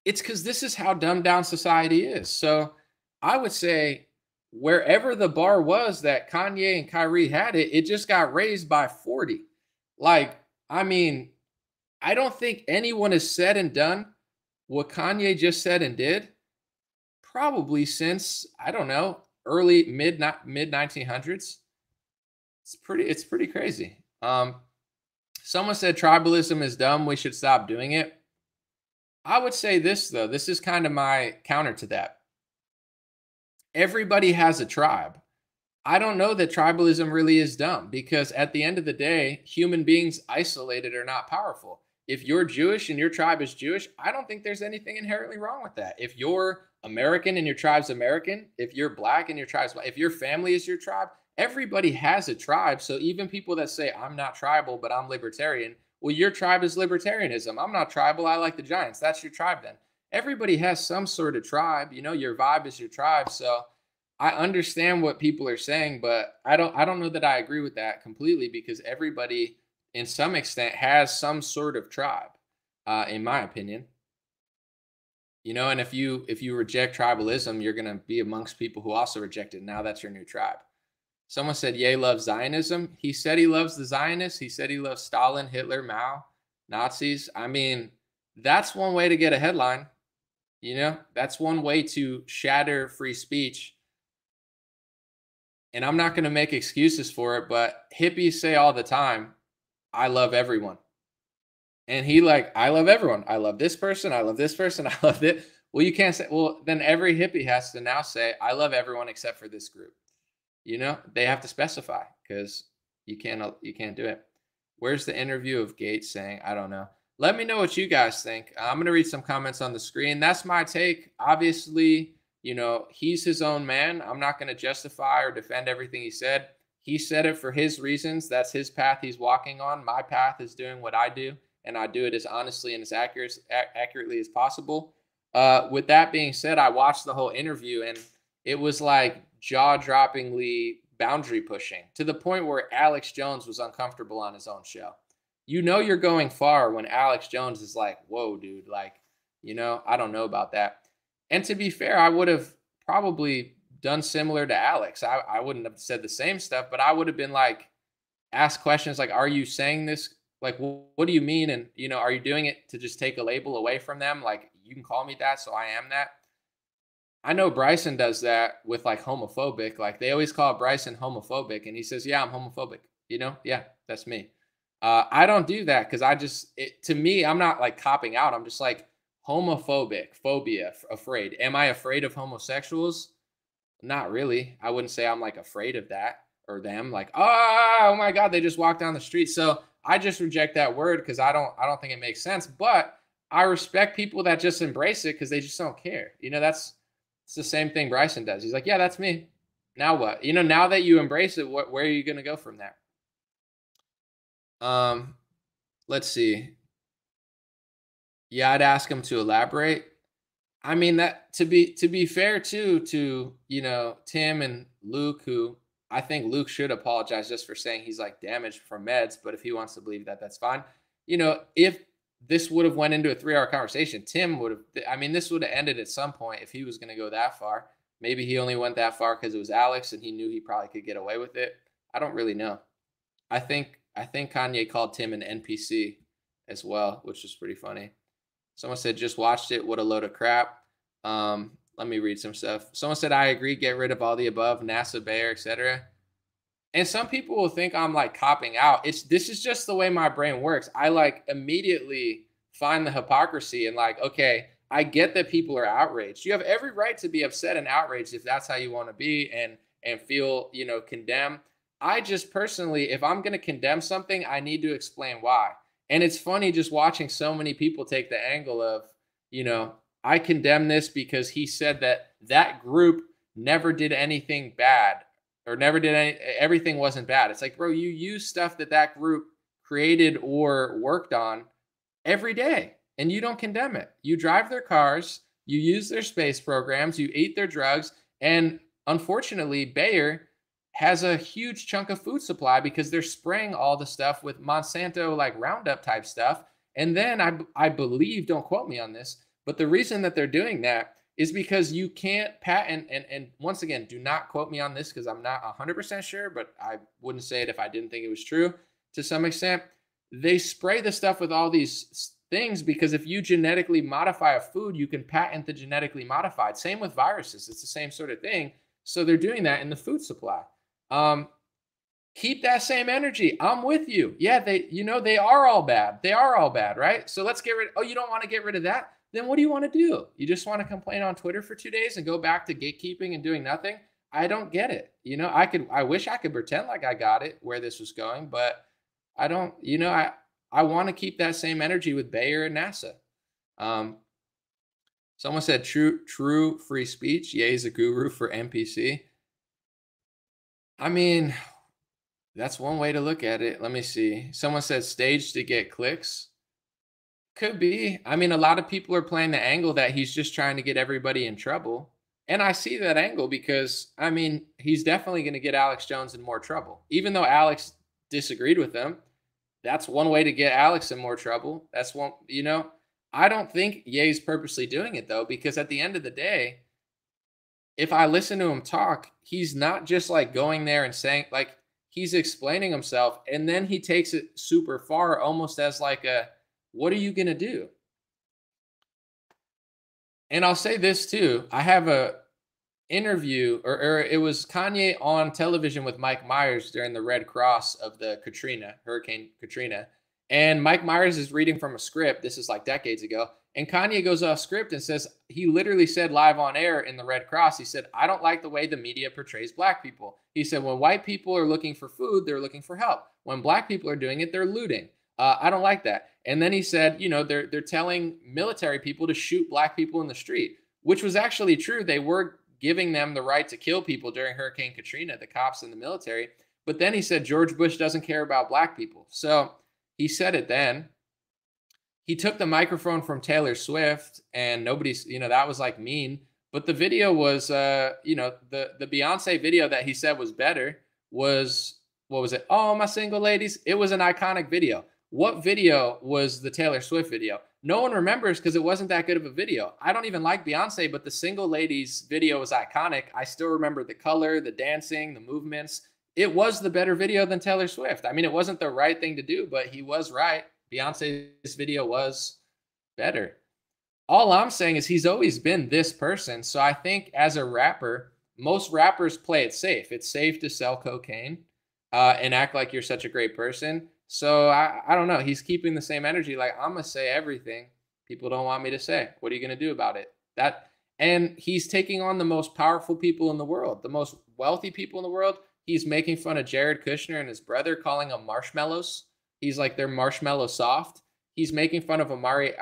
It's because this is how dumbed down society is. So I would say wherever the bar was that Kanye and Kyrie had it, it just got raised by 40. Like, I mean, I don't think anyone has said and done what Kanye just said and did probably since, I don't know, early mid 1900s. It's pretty crazy. Someone said tribalism is dumb. We should stop doing it. I would say this, though. This is kind of my counter to that. Everybody has a tribe. I don't know that tribalism really is dumb, because at the end of the day, human beings isolated are not powerful. If you're Jewish and your tribe is Jewish, I don't think there's anything inherently wrong with that. If you're American and your tribe's American, if you're black and your tribe's black, if your family is your tribe, everybody has a tribe. So even people that say, I'm not tribal, but I'm libertarian, well, your tribe is libertarianism. I'm not tribal. I like the Giants. That's your tribe then. Everybody has some sort of tribe. You know, your vibe is your tribe. So I understand what people are saying, but I don't know that I agree with that completely because everybody in some extent has some sort of tribe, in my opinion. You know, and if you reject tribalism, you're gonna be amongst people who also reject it. Now that's your new tribe. Someone said Ye loves Zionism. He said he loves the Zionists. He said he loves Stalin, Hitler, Mao, Nazis. I mean, that's one way to get a headline. You know, that's one way to shatter free speech. And I'm not going to make excuses for it, but hippies say all the time, I love everyone. And he like, I love everyone. I love this person. I love this person. I love it. Well, you can't say, well, then every hippie has to now say, I love everyone except for this group. You know, they have to specify because you can't do it. Where's the interview of Gates saying, I don't know. Let me know what you guys think. I'm going to read some comments on the screen. That's my take. Obviously, you know, he's his own man. I'm not going to justify or defend everything he said. He said it for his reasons. That's his path he's walking on. My path is doing what I do, and I do it as honestly and as accurately as possible. With that being said, I watched the whole interview, and it was like jaw-droppingly boundary pushing to the point where Alex Jones was uncomfortable on his own show. You know you're going far when Alex Jones is like, whoa, dude, like, you know, I don't know about that. And to be fair, I would have probably done similar to Alex. I wouldn't have said the same stuff, but I would have been like, ask questions like, are you saying this? Like, what do you mean? And, you know, are you doing it to just take a label away from them? Like, you can call me that, so I am that. I know Bryson does that with like homophobic. Like they always call Bryson homophobic, and he says, "Yeah, I'm homophobic." You know, yeah, that's me. I don't do that because to me, I'm not like copping out. I'm just like homophobic, phobia, afraid. Am I afraid of homosexuals? Not really. I wouldn't say I'm like afraid of that or them. Like, oh my God, they just walked down the street. So I just reject that word because I don't think it makes sense. But I respect people that just embrace it because they just don't care. You know, it's the same thing Bryson does. He's like, yeah, that's me. Now what? You know, now that you embrace it, where are you going to go from there? Let's see. Yeah, I'd ask him to elaborate. I mean that to be fair too to, you know, Tim and Luke, who I think Luke should apologize just for saying he's like damaged from meds, but if he wants to believe that, that's fine. You know, if this would have went into a 3-hour conversation, Tim would have, I mean, this would have ended at some point if he was going to go that far. Maybe he only went that far because it was Alex and he knew he probably could get away with it. I don't really know. I think Kanye called Tim an NPC as well, which was pretty funny. Someone said, just watched it. What a load of crap. Let me read some stuff. Someone said, I agree. Get rid of all the above, NASA, Bayer, etc. And some people will think I'm like copping out. This is just the way my brain works. I like immediately find the hypocrisy and like, okay, I get that people are outraged. You have every right to be upset and outraged if that's how you want to be and feel, you know, condemned. I just personally, if I'm going to condemn something, I need to explain why. And it's funny just watching so many people take the angle of, you know, I condemn this because he said that group never did anything bad or never did everything wasn't bad. It's like, bro, you use stuff that group created or worked on every day and you don't condemn it. You drive their cars, you use their space programs, you eat their drugs. And unfortunately, Bayer has a huge chunk of food supply because they're spraying all the stuff with Monsanto like Roundup type stuff. And then I believe, don't quote me on this, but the reason that they're doing that is because you can't patent, and once again, do not quote me on this because I'm not 100% sure, but I wouldn't say it if I didn't think it was true to some extent. They spray the stuff with all these things because if you genetically modify a food, you can patent the genetically modified. Same with viruses. It's the same sort of thing. So they're doing that in the food supply. Keep that same energy. I'm with you. Yeah, they are all bad. They are all bad, right? So let's get rid. Oh, you don't want to get rid of that? Then what do you want to do? You just want to complain on Twitter for 2 days and go back to gatekeeping and doing nothing? I don't get it. You know, I wish I could pretend like I got it where this was going, but I don't, you know, I want to keep that same energy with Bayer and NASA. Someone said true free speech. Ye's a guru for NPC. I mean, that's one way to look at it. Let me see. Someone said staged to get clicks. Could be. I mean, a lot of people are playing the angle that he's just trying to get everybody in trouble. And I see that angle because, I mean, he's definitely going to get Alex Jones in more trouble. Even though Alex disagreed with him, that's one way to get Alex in more trouble. That's one, you know. I don't think Ye's purposely doing it, though, because at the end of the day, if I listen to him talk, he's not just like going there and saying, like, he's explaining himself, and then he takes it super far, almost as like a, what are you going to do? And I'll say this too. I have a interview, or it was Kanye on television with Mike Myers during the Red Cross of the Hurricane Katrina. And Mike Myers is reading from a script. This is like decades ago. And Kanye goes off script and says, he literally said live on air in the Red Cross, he said, I don't like the way the media portrays black people. He said, when white people are looking for food, they're looking for help. When black people are doing it, they're looting. I don't like that. And then he said, you know, they're telling military people to shoot black people in the street, which was actually true. They were giving them the right to kill people during Hurricane Katrina, the cops and the military. But then he said, George Bush doesn't care about black people. So he said it then. He took the microphone from Taylor Swift, and nobody's, you know, that was like mean. But the video was, you know, the Beyonce video that he said was better was, what was it? Oh, my single ladies. It was an iconic video. What video was the Taylor Swift video? No one remembers because it wasn't that good of a video. I don't even like Beyonce, but the single ladies video was iconic. I still remember the color, the dancing, the movements. It was the better video than Taylor Swift. I mean, it wasn't the right thing to do, but he was right. Beyonce's video was better. All I'm saying is he's always been this person. So I think as a rapper, most rappers play it safe. It's safe to sell cocaine and act like you're such a great person. So I don't know. He's keeping the same energy. Like, I'm going to say everything people don't want me to say. What are you going to do about it? And he's taking on the most powerful people in the world, the most wealthy people in the world. He's making fun of Jared Kushner and his brother, calling them marshmallows. He's like, they're marshmallow soft. He's making fun of Ari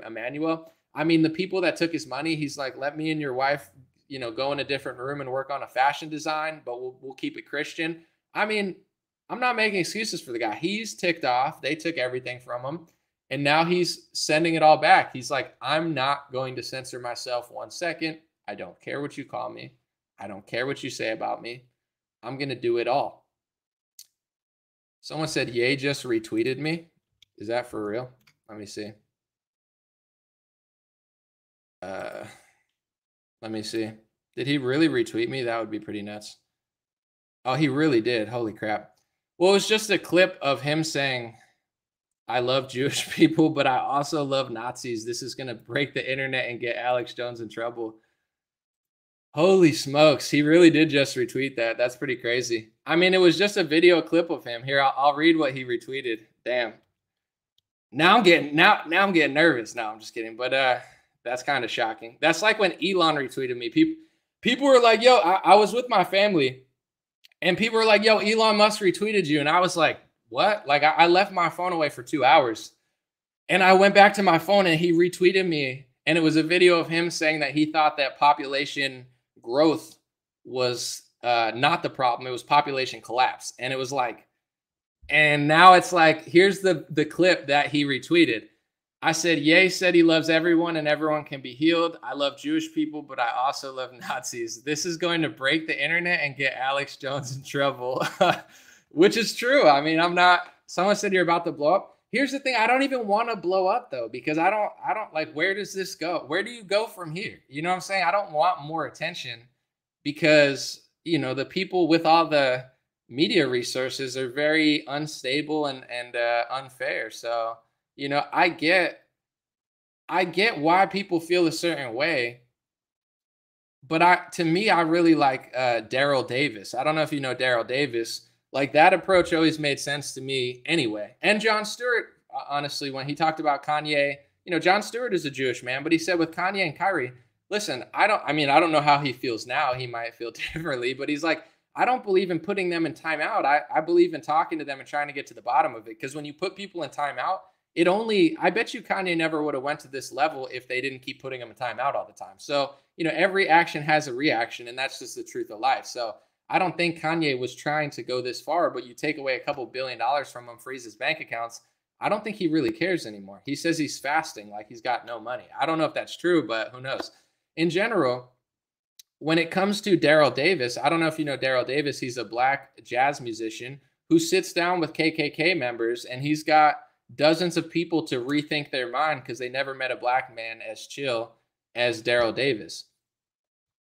Emanuel. I mean, the people that took his money, he's like, let me and your wife, you know, go in a different room and work on a fashion design, but we'll keep it Christian. I mean, I'm not making excuses for the guy. He's ticked off. They took everything from him. And now he's sending it all back. He's like, I'm not going to censor myself 1 second. I don't care what you call me. I don't care what you say about me. I'm going to do it all. Someone said, Ye just retweeted me. Is that for real? Let me see. Let me see. Did he really retweet me? That would be pretty nuts. Oh, he really did. Holy crap. Well, it was just a clip of him saying, I love Jewish people, but I also love Nazis. This is going to break the internet and get Alex Jones in trouble. Holy smokes. He really did just retweet that. That's pretty crazy. I mean, it was just a video clip of him. Here, I'll read what he retweeted. Damn. Now I'm getting nervous. No, I'm just kidding. But that's kind of shocking. That's like when Elon retweeted me. People were like, yo, I was with my family. And people were like, yo, Elon Musk retweeted you. And I was like, what? Like, I left my phone away for 2 hours. And I went back to my phone and he retweeted me. And it was a video of him saying that he thought that population growth was not the problem. It was population collapse. And it was like, and now it's like, here's the clip that he retweeted. I said, Ye said he loves everyone and everyone can be healed. I love Jewish people, but I also love Nazis. This is going to break the internet and get Alex Jones in trouble, which is true. I mean, someone said you're about to blow up. Here's the thing. I don't even want to blow up though, because I don't like, where does this go? Where do you go from here? You know what I'm saying? I don't want more attention because, you know, the people with all the media resources are very unstable and unfair. So, you know, I get why people feel a certain way, but to me, I really like Daryl Davis. I don't know if you know Daryl Davis. Like, that approach always made sense to me anyway. And Jon Stewart, honestly, when he talked about Kanye, you know, Jon Stewart is a Jewish man, but he said with Kanye and Kyrie, listen, I don't know how he feels now. He might feel differently, but he's like, I don't believe in putting them in timeout. I believe in talking to them and trying to get to the bottom of it. Because when you put people in timeout, I bet you Kanye never would have went to this level if they didn't keep putting him in timeout all the time. So, every action has a reaction, and that's just the truth of life. So I don't think Kanye was trying to go this far, but you take away a couple $1 billion from him, freeze his bank accounts. I don't think he really cares anymore. He says he's fasting, like he's got no money. I don't know if that's true, but who knows? In general, when it comes to Daryl Davis, I don't know if you know Daryl Davis. He's a black jazz musician who sits down with KKK members, and he's got dozens of people to rethink their mind because they never met a black man as chill as Daryl Davis.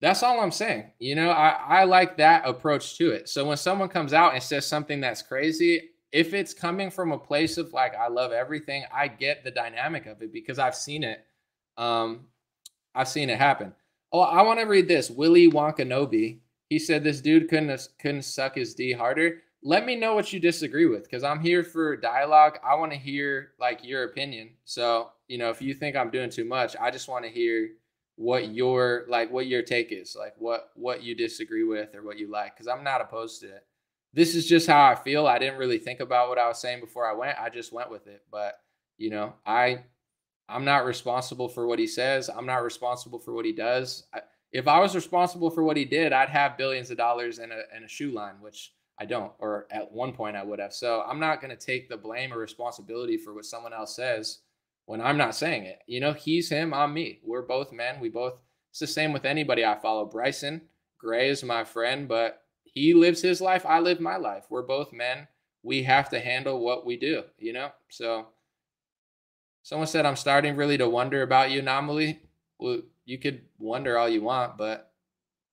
That's all I'm saying. I like that approach to it. So when someone comes out and says something that's crazy, if it's coming from a place of like, I love everything, I get the dynamic of it because I've seen it. I've seen it happen. Oh, I want to read this. Willie Wonkanobi. He said this dude couldn't suck his D harder. Let me know what you disagree with, because I'm here for dialogue. I want to hear like your opinion. So, if you think I'm doing too much, I just want to hear what your take is, like what you disagree with or what you like, because I'm not opposed to it. This is just how I feel. I didn't really think about what I was saying before I went. I just went with it. But, I'm not responsible for what he says. I'm not responsible for what he does. If I was responsible for what he did, I'd have billions of dollars in a shoe line, which I don't, or at one point I would have. So I'm not going to take the blame or responsibility for what someone else says when I'm not saying it. He's him, I'm me. We're both men. It's the same with anybody I follow. Bryson Gray is my friend, but he lives his life. I live my life. We're both men. We have to handle what we do, So someone said, I'm starting really to wonder about you, Anomaly. Well, you could wonder all you want, but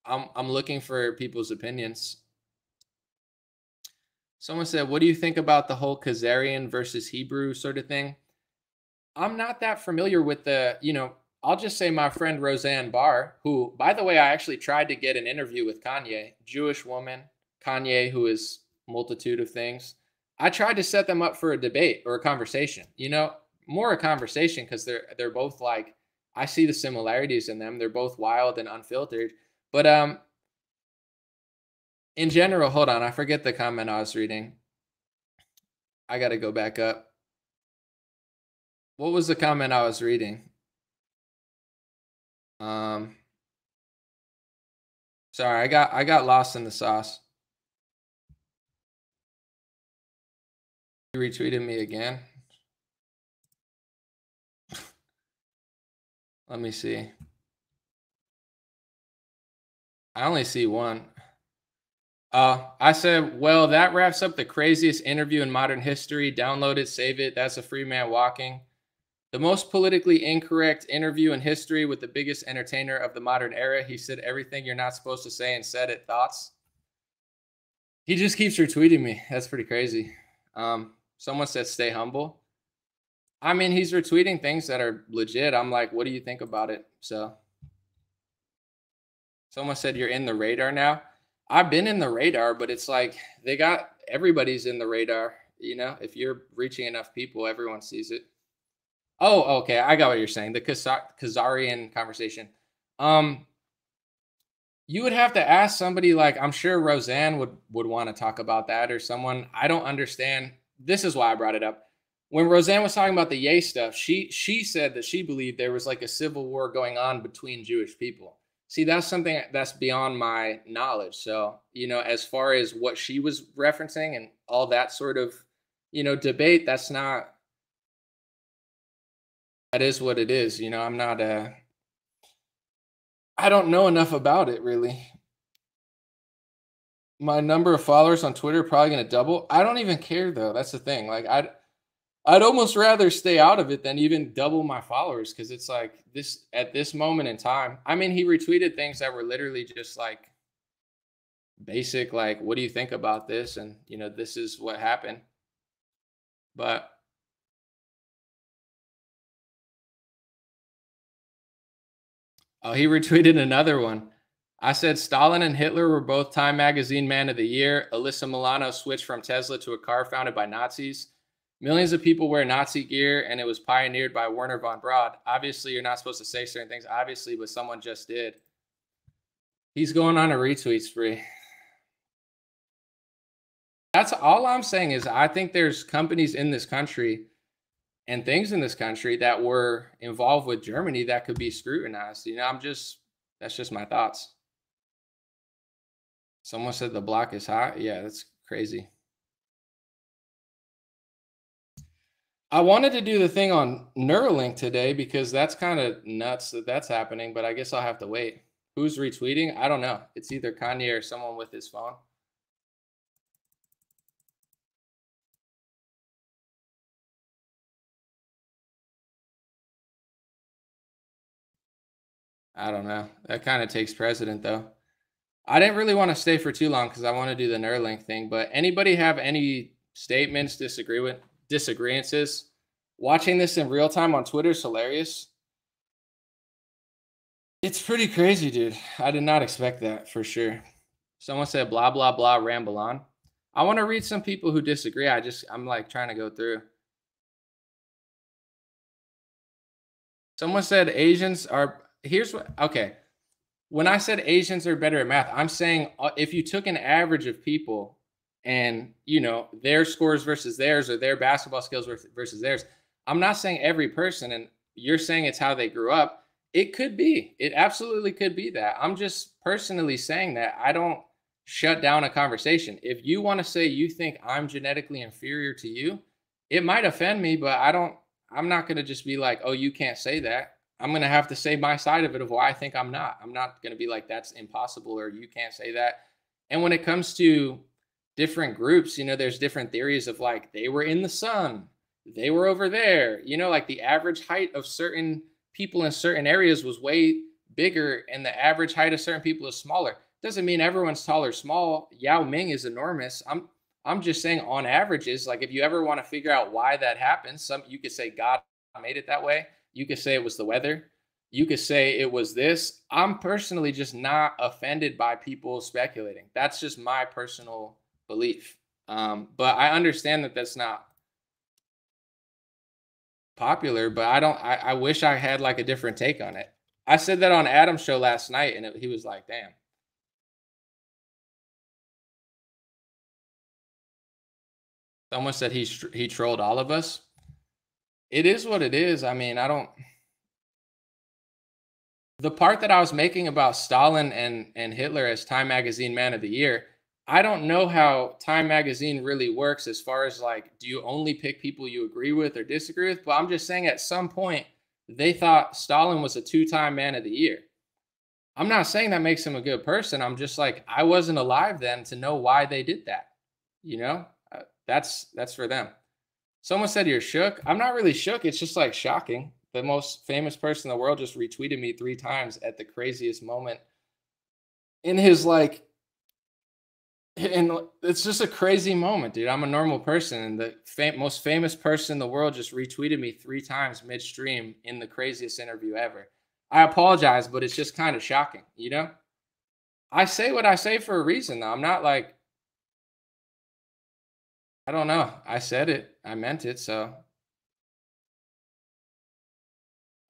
I'm looking for people's opinions. Someone said, what do you think about the whole Khazarian versus Hebrew sort of thing? I'm not that familiar with I'll just say my friend Roseanne Barr, who, by the way, I actually tried to get an interview with Kanye, Jewish woman, Kanye, who is multitude of things. I tried to set them up for a debate or a conversation, more a conversation, because they're both like, I see the similarities in them. They're both wild and unfiltered. But in general, hold on, I forget the comment I was reading. I got to go back up. What was the comment I was reading? Sorry, I got lost in the sauce. You retweeted me again. Let me see. I only see one. I said, well, that wraps up the craziest interview in modern history. Download it, save it. That's a free man walking. The most politically incorrect interview in history with the biggest entertainer of the modern era. He said everything you're not supposed to say and said it. Thoughts? He just keeps retweeting me. That's pretty crazy. Someone said stay humble. I mean, he's retweeting things that are legit. I'm like, what do you think about it? So someone said you're in the radar now. I've been in the radar, but it's like everybody's in the radar. If you're reaching enough people, everyone sees it. Oh, okay. I got what you're saying. The Khazarian conversation. You would have to ask somebody like, I'm sure Roseanne would want to talk about that, or someone. I don't understand. This is why I brought it up. When Roseanne was talking about the Ye stuff, she said that she believed there was like a civil war going on between Jewish people. See, that's something that's beyond my knowledge. So, as far as what she was referencing and all that sort of, debate, that is what it is. I'm not I don't know enough about it, really. My number of followers on Twitter probably going to double. I don't even care, though. That's the thing. Like, I'd almost rather stay out of it than even double my followers, because it's like this at this moment in time. I mean, he retweeted things that were literally just like basic, like, what do you think about this? And, this is what happened. But he retweeted another one. I said Stalin and Hitler were both Time Magazine Man of the Year. Alyssa Milano switched from Tesla to a car founded by Nazis. Millions of people wear Nazi gear, and it was pioneered by Werner von Braun. Obviously, you're not supposed to say certain things, obviously, but someone just did. He's going on a retweet spree. That's all I'm saying is I think there's companies in this country and things in this country that were involved with Germany that could be scrutinized. That's just my thoughts. Someone said the block is hot. Yeah, that's crazy. I wanted to do the thing on Neuralink today because that's kind of nuts that that's happening, but I guess I'll have to wait. Who's retweeting? I don't know. It's either Kanye or someone with his phone. I don't know. That kind of takes precedent though. I didn't really want to stay for too long because I want to do the Neuralink thing. But anybody have any statements, disagreements? Watching this in real time on Twitter is hilarious. It's pretty crazy, dude. I did not expect that for sure. Someone said blah blah blah ramble on. I want to read some people who disagree. I'm like trying to go through. Someone said Asians are here's what okay. When I said Asians are better at math, I'm saying if you took an average of people and, their scores versus theirs or their basketball skills versus theirs, I'm not saying every person, and you're saying it's how they grew up. It could be. It absolutely could be that. I'm just personally saying that I don't shut down a conversation. If you want to say you think I'm genetically inferior to you, it might offend me, but I'm not going to just be like, "Oh, you can't say that." I'm going to have to say my side of it of why I think I'm not. I'm not going to be like, that's impossible or you can't say that. And when it comes to different groups, there's different theories of like they were in the sun, they were over there, like the average height of certain people in certain areas was way bigger and the average height of certain people is smaller. Doesn't mean everyone's tall or small. Yao Ming is enormous. I'm just saying on averages, like if you ever want to figure out why that happens, you could say God made it that way. You could say it was the weather. You could say it was this. I'm personally just not offended by people speculating. That's just my personal belief. But I understand that that's not popular, but I wish I had like a different take on it. I said that on Adam's show last night and he was like, damn. Someone said he trolled all of us. It is what it is. I mean, the part that I was making about Stalin and Hitler as Time Magazine Man of the Year, I don't know how Time Magazine really works as far as like, do you only pick people you agree with or disagree with? But I'm just saying at some point, they thought Stalin was a 2-time Man of the Year. I'm not saying that makes him a good person. I'm just like, I wasn't alive then to know why they did that. That's for them. Someone said you're shook. I'm not really shook. It's just like shocking. The most famous person in the world just retweeted me 3 times at the craziest moment in his like, and it's just a crazy moment, dude. I'm a normal person, and the most famous person in the world just retweeted me 3 times midstream in the craziest interview ever. I apologize, but it's just kind of shocking, I say what I say for a reason, though. I'm not like, I don't know. I said it. I meant it. So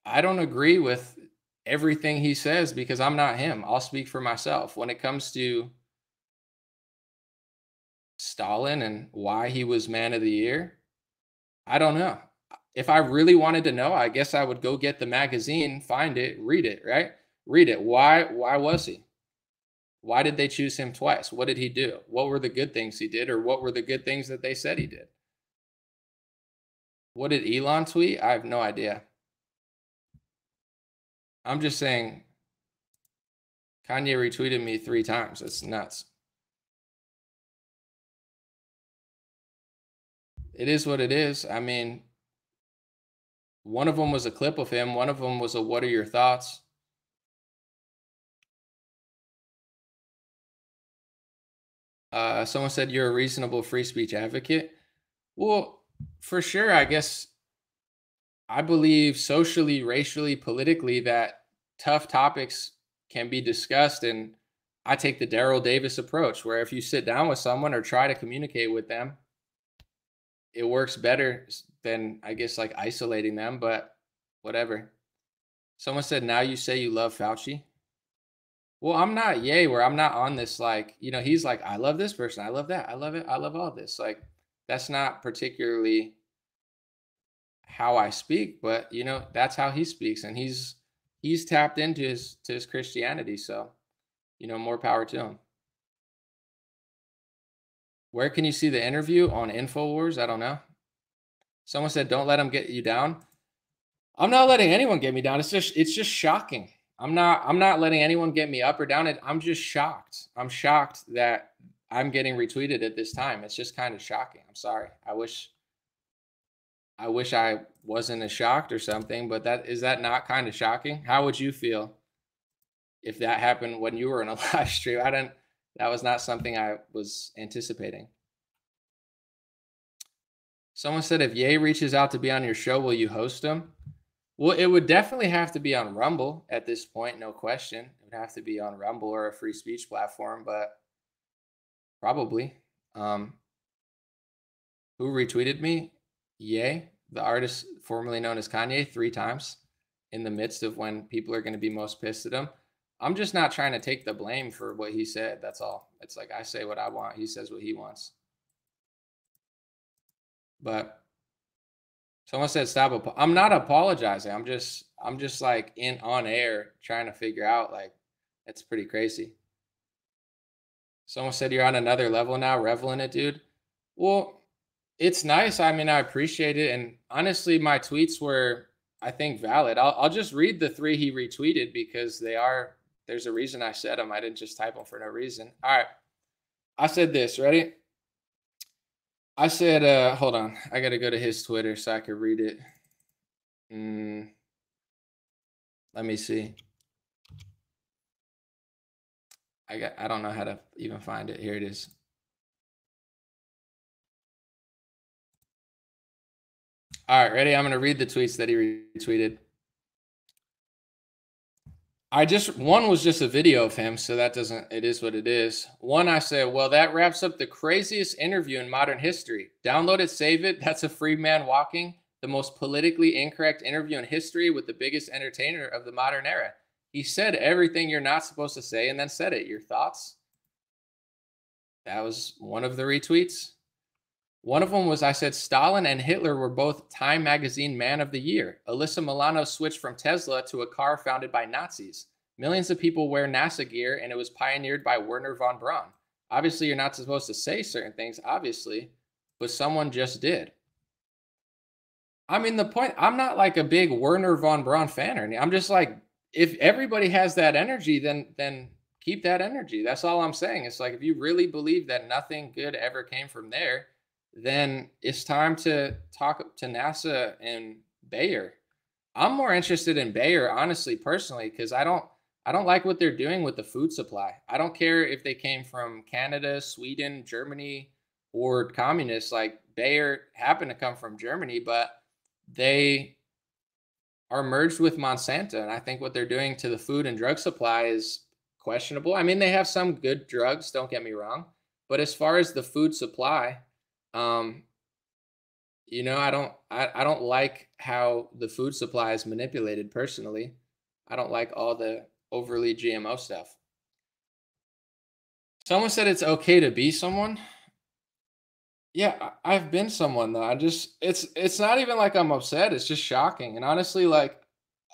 I don't agree with everything he says because I'm not him. I'll speak for myself. When it comes to Stalin and why he was Man of the Year, I don't know. If I really wanted to know, I guess I would go get the magazine, find it, read it, right? Read it. Why was he? Why did they choose him twice? What did he do? What were the good things he did, or what were the good things that they said he did? What did Elon tweet? I have no idea. I'm just saying Kanye retweeted me 3 times. That's nuts. It is what it is. I mean, one of them was a clip of him. One of them was a what are your thoughts? Someone said you're a reasonable free speech advocate. Well, for sure, I guess I believe socially, racially, politically that tough topics can be discussed. And I take the Daryl Davis approach, where if you sit down with someone or try to communicate with them, it works better than, I guess, like isolating them, but whatever. Someone said, now you say you love Fauci. Well, I'm not yay where I'm not on this like, he's like, I love this person. I love that. I love it. I love all this. Like, that's not particularly how I speak, but you know, that's how he speaks, and he's tapped into his Christianity. So, you know, more power to him. Where can you see the interview? On InfoWars? I don't know. Someone said, "Don't let him get you down." I'm not letting anyone get me down. It's just shocking. I'm not letting anyone get me up or down. I'm just shocked. I'm shocked that I'm getting retweeted at this time. It's just kind of shocking. I'm sorry. I wish I wasn't as shocked or something, but that not kind of shocking? How would you feel if that happened when you were in a live stream? That was not something I was anticipating. Someone said if Ye reaches out to be on your show, will you host him? Well, it would definitely have to be on Rumble at this point, no question. It would have to be on Rumble or a free speech platform, but probably. Who retweeted me? Ye, the artist formerly known as Kanye, 3 times in the midst of when people are going to be most pissed at him. I'm just not trying to take the blame for what he said. That's all. It's like I say what I want. He says what he wants. But someone said stop. I'm not apologizing. I'm just like in on air trying to figure out, like, it's pretty crazy. Someone said you're on another level now, revel in it, dude. Well, it's nice. I mean, I appreciate it. And honestly, my tweets were, I think, valid. I'll just read the 3 he retweeted because there's a reason I said them. I didn't just type them for no reason. All right. I said this, ready? I said, hold on. I got to go to his Twitter so I could read it. Let me see. I don't know how to even find it. Here it is. All right, ready? I'm going to read the tweets that he retweeted. One was just a video of him, so it is what it is. One, I said, well, that wraps up the craziest interview in modern history. Download it, save it. That's a free man walking. The most politically incorrect interview in history with the biggest entertainer of the modern era. He said everything you're not supposed to say and then said it. Your thoughts? That was one of the retweets. One of them was, I said, Stalin and Hitler were both Time Magazine Man of the Year. Alyssa Milano switched from Tesla to a car founded by Nazis. Millions of people wear NASA gear, and it was pioneered by Werner von Braun. Obviously, you're not supposed to say certain things, obviously, but someone just did. I mean, the point, I'm not like a big Werner von Braun fan or anything. I'm just like, if everybody has that energy, then keep that energy. That's all I'm saying. It's like, if you really believe that nothing good ever came from there, then it's time to talk to NASA and Bayer. I'm more interested in Bayer, honestly, personally, because I don't like what they're doing with the food supply. I don't care if they came from Canada, Sweden, Germany, or communists. Like, Bayer happened to come from Germany, but they are merged with Monsanto, and I think what they're doing to the food and drug supply is questionable. I mean, they have some good drugs, don't get me wrong, but as far as the food supply, you know, I don't like how the food supply is manipulated personally. I don't like all the overly GMO stuff. Someone said it's okay to be someone. Yeah, I've been someone though. It's not even like I'm upset. It's just shocking. And honestly, like,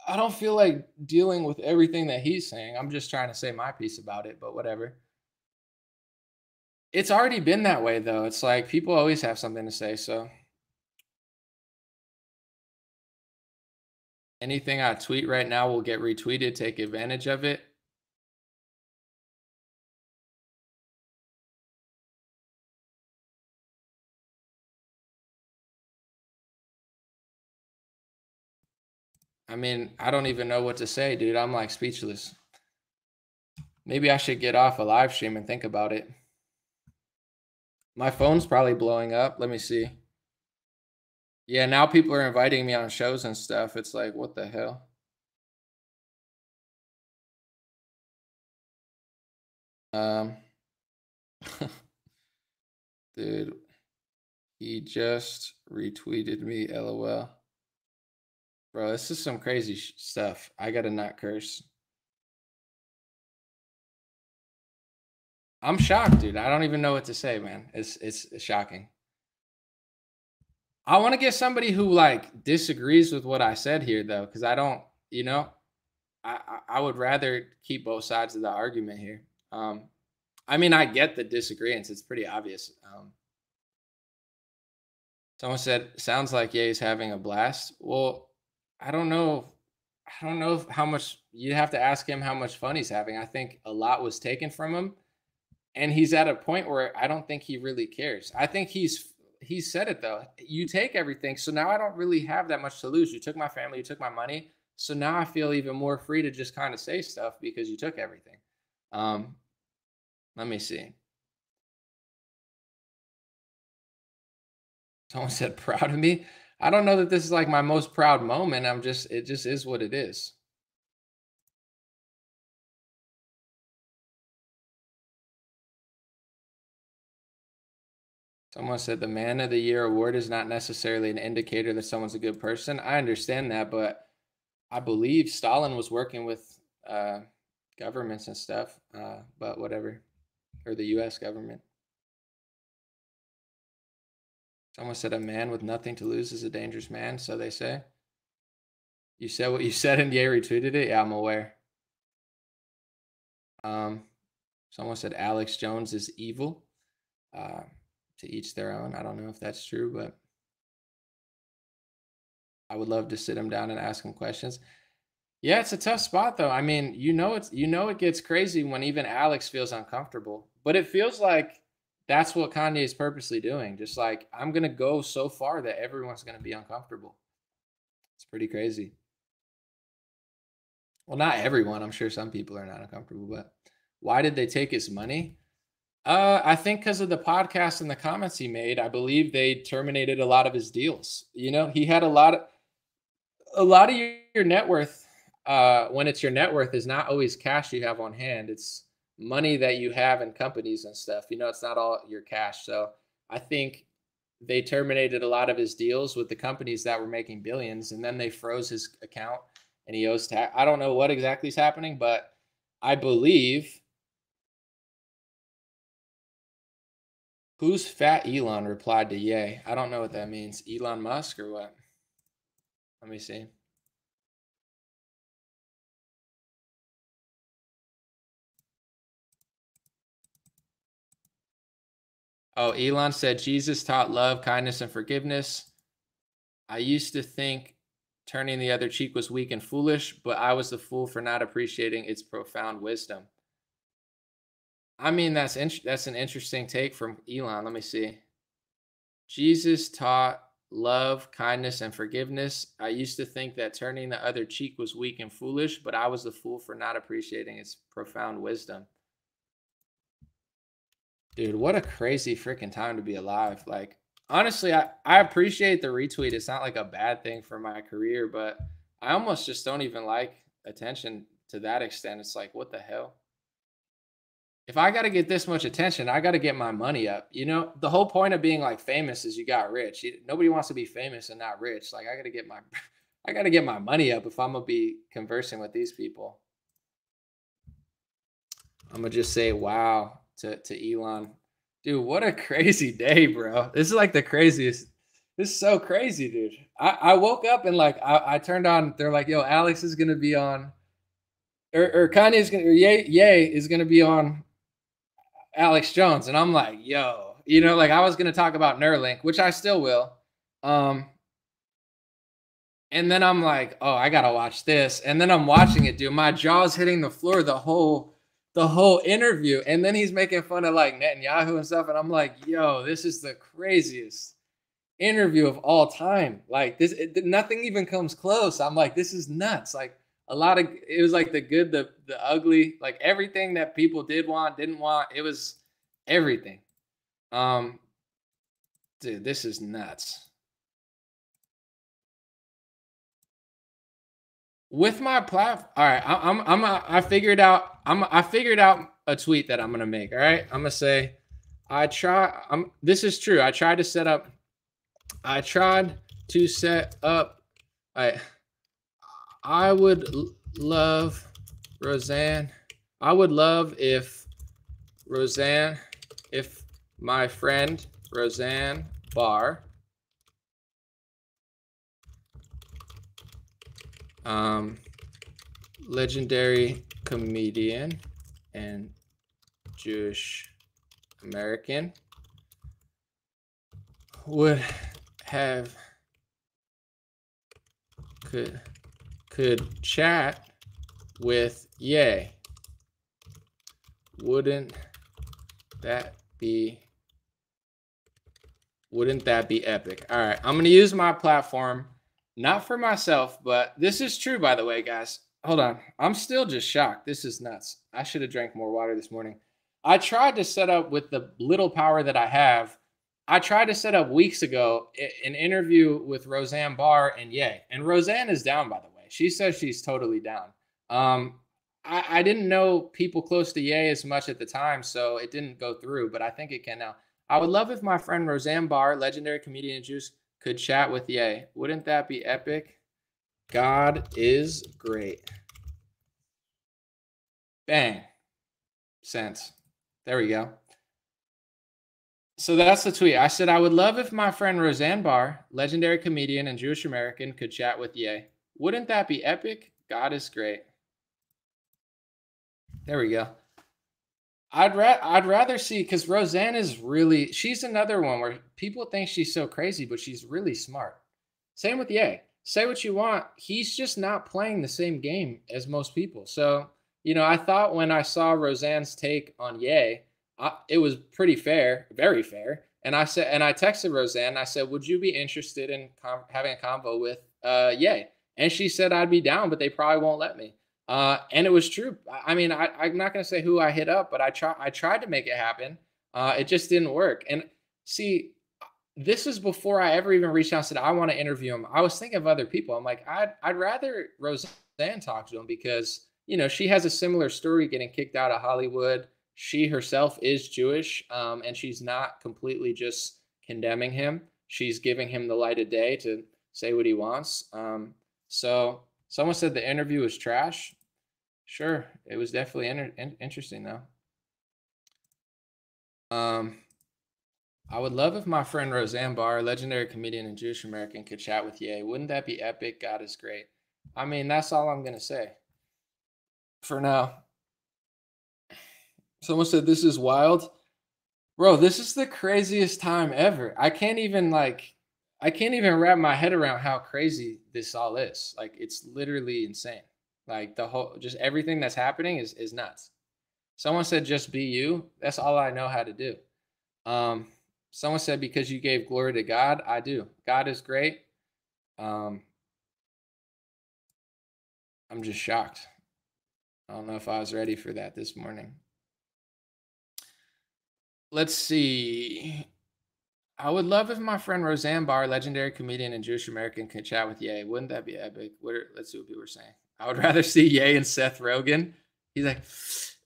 I don't feel like dealing with everything that he's saying. I'm just trying to say my piece about it, but whatever. It's already been that way though. It's like people always have something to say, so anything I tweet right now will get retweeted. Take advantage of it. I mean, I don't even know what to say, dude. I'm like speechless. Maybe I should get off a live stream and think about it. My phone's probably blowing up. Let me see. Yeah, now people are inviting me on shows and stuff. It's like, what the hell? Dude, he just retweeted me, LOL. Bro, this is some crazy stuff. I gotta not curse. I'm shocked, dude. I don't even know what to say, man. It's shocking. I want to get somebody who like disagrees with what I said here though, because I don't, you know, I would rather keep both sides of the argument here. I mean, I get the disagreements. It's pretty obvious. Someone said, "Sounds like Ye's having a blast." Well, I don't know. I don't know how much you have to ask him how much fun he's having. I think a lot was taken from him, and he's at a point where I don't think he really cares. I think he said it though. You take everything, so now I don't really have that much to lose. You took my family, you took my money, so now I feel even more free to just kind of say stuff because you took everything. Um, Let me see. Someone said proud of me. I don't know that this is like my most proud moment. It just is what it is. Someone said the Man of the Year award is not necessarily an indicator that someone's a good person. I understand that, but I believe Stalin was working with governments and stuff, but whatever, or the U.S. government. Someone said a man with nothing to lose is a dangerous man, so they say. You said what you said and Ye retweeted it? Yeah, I'm aware. Someone said Alex Jones is evil. To each their own. I don't know if that's true, but I would love to sit him down and ask him questions. Yeah, it's a tough spot though. I mean, it gets crazy when even Alex feels uncomfortable. But it feels like that's what Kanye is purposely doing. Just like I'm gonna go so far that everyone's gonna be uncomfortable. It's pretty crazy. Well, not everyone. I'm sure some people are not uncomfortable, but why did they take his money? I think because of the podcast and the comments he made, I believe they terminated a lot of his deals. You know, he had a lot of your net worth. When it's your net worth, is not always cash you have on hand. It's money that you have in companies and stuff. You know, it's not all your cash. So I think they terminated a lot of his deals with the companies that were making billions, and then they froze his account and he owes tax. I don't know what exactly is happening, but I believe. Who's fat Elon replied to Yay. I don't know what that means. Elon Musk or what? Let me see. Oh, Elon said Jesus taught love, kindness, and forgiveness. I used to think turning the other cheek was weak and foolish, but I was the fool for not appreciating its profound wisdom. I mean, that's an interesting take from Elon. Let me see. Jesus taught love, kindness, and forgiveness. I used to think that turning the other cheek was weak and foolish, but I was the fool for not appreciating its profound wisdom. Dude, what a crazy freaking time to be alive. Like, honestly, I appreciate the retweet. It's not like a bad thing for my career, but I almost just don't even like attention to that extent. It's like, what the hell? If I got to get this much attention, I got to get my money up. You know, the whole point of being like famous is you got rich. Nobody wants to be famous and not rich. Like I got to get my I got to get my money up if I'm going to be conversing with these people. I'm going to just say wow to Elon. Dude, what a crazy day, bro. This is like the craziest. This is so crazy, dude. I woke up and like I turned on, they're like, yo, Alex is going to be on or Kanye's going to Ye is going to be on Alex Jones, and I'm like, yo, you know, like I was gonna talk about Neuralink, which I still will. And then I'm like, oh, I gotta watch this. And then I'm watching it, dude. My jaw's hitting the floor the whole interview. And then he's making fun of like Netanyahu and stuff. And I'm like, yo, this is the craziest interview of all time. Like this, nothing even comes close. I'm like, this is nuts. Like it was like the good, the ugly, like everything that people didn't want. It was everything. Dude, this is nuts. With my platform, all right. I figured out. I figured out a tweet that I'm gonna make. All right, I'm gonna say, this is true. I tried to set up. I would love Roseanne. I would love if my friend Roseanne Barr legendary comedian and Jewish American would have could chat with Ye. Wouldn't that be epic? All right, I'm gonna use my platform, not for myself, but this is true, by the way, guys. Hold on, I'm still just shocked. This is nuts. I should have drank more water this morning. I tried to set up with the little power that I have. I tried to set up weeks ago an interview with Roseanne Barr and Ye, and Roseanne is down, by the way. She says she's totally down. I didn't know people close to Ye as much at the time, so it didn't go through, but I think it can now. I would love if my friend Roseanne Barr, legendary comedian and Juice, could chat with Ye. Wouldn't that be epic? God is great. Bang. Sense. There we go. So that's the tweet. I said, I would love if my friend Roseanne Barr, legendary comedian and Jewish American, could chat with Ye. Wouldn't that be epic? God is great. There we go. I'd rather see, because Roseanne is really, she's another one where people think she's so crazy, but she's really smart. Same with Ye. Say what you want. He's just not playing the same game as most people. So, I thought when I saw Roseanne's take on Ye, it was pretty fair, very fair. And I texted Roseanne, I said, would you be interested in having a convo with Ye? And she said, I'd be down, but they probably won't let me. And it was true. I mean, I'm not going to say who I hit up, but I tried to make it happen. It just didn't work. And see, this is before I ever even reached out and said, I want to interview him. I was thinking of other people. I'm like, I'd rather Roseanne talk to him because, she has a similar story getting kicked out of Hollywood. She herself is Jewish, and she's not completely just condemning him. She's giving him the light of day to say what he wants. So someone said the interview was trash. Sure, it was definitely interesting though. I would love if my friend Roseanne Barr, legendary comedian and Jewish American, could chat with Ye. Wouldn't that be epic? God is great. I mean, that's all I'm gonna say for now. Someone said this is wild. Bro, this is the craziest time ever. I can't even wrap my head around how crazy this all is. Like, it's literally insane. Like, just everything that's happening is nuts. Someone said, just be you. That's all I know how to do. Someone said, because you gave glory to God. I do. God is great. I'm just shocked. I don't know if I was ready for that this morning. Let's see. I would love if my friend Roseanne Barr, legendary comedian and Jewish American, could chat with Ye. Wouldn't that be epic? Let's see what people are saying. I would rather see Ye and Seth Rogen. He's like,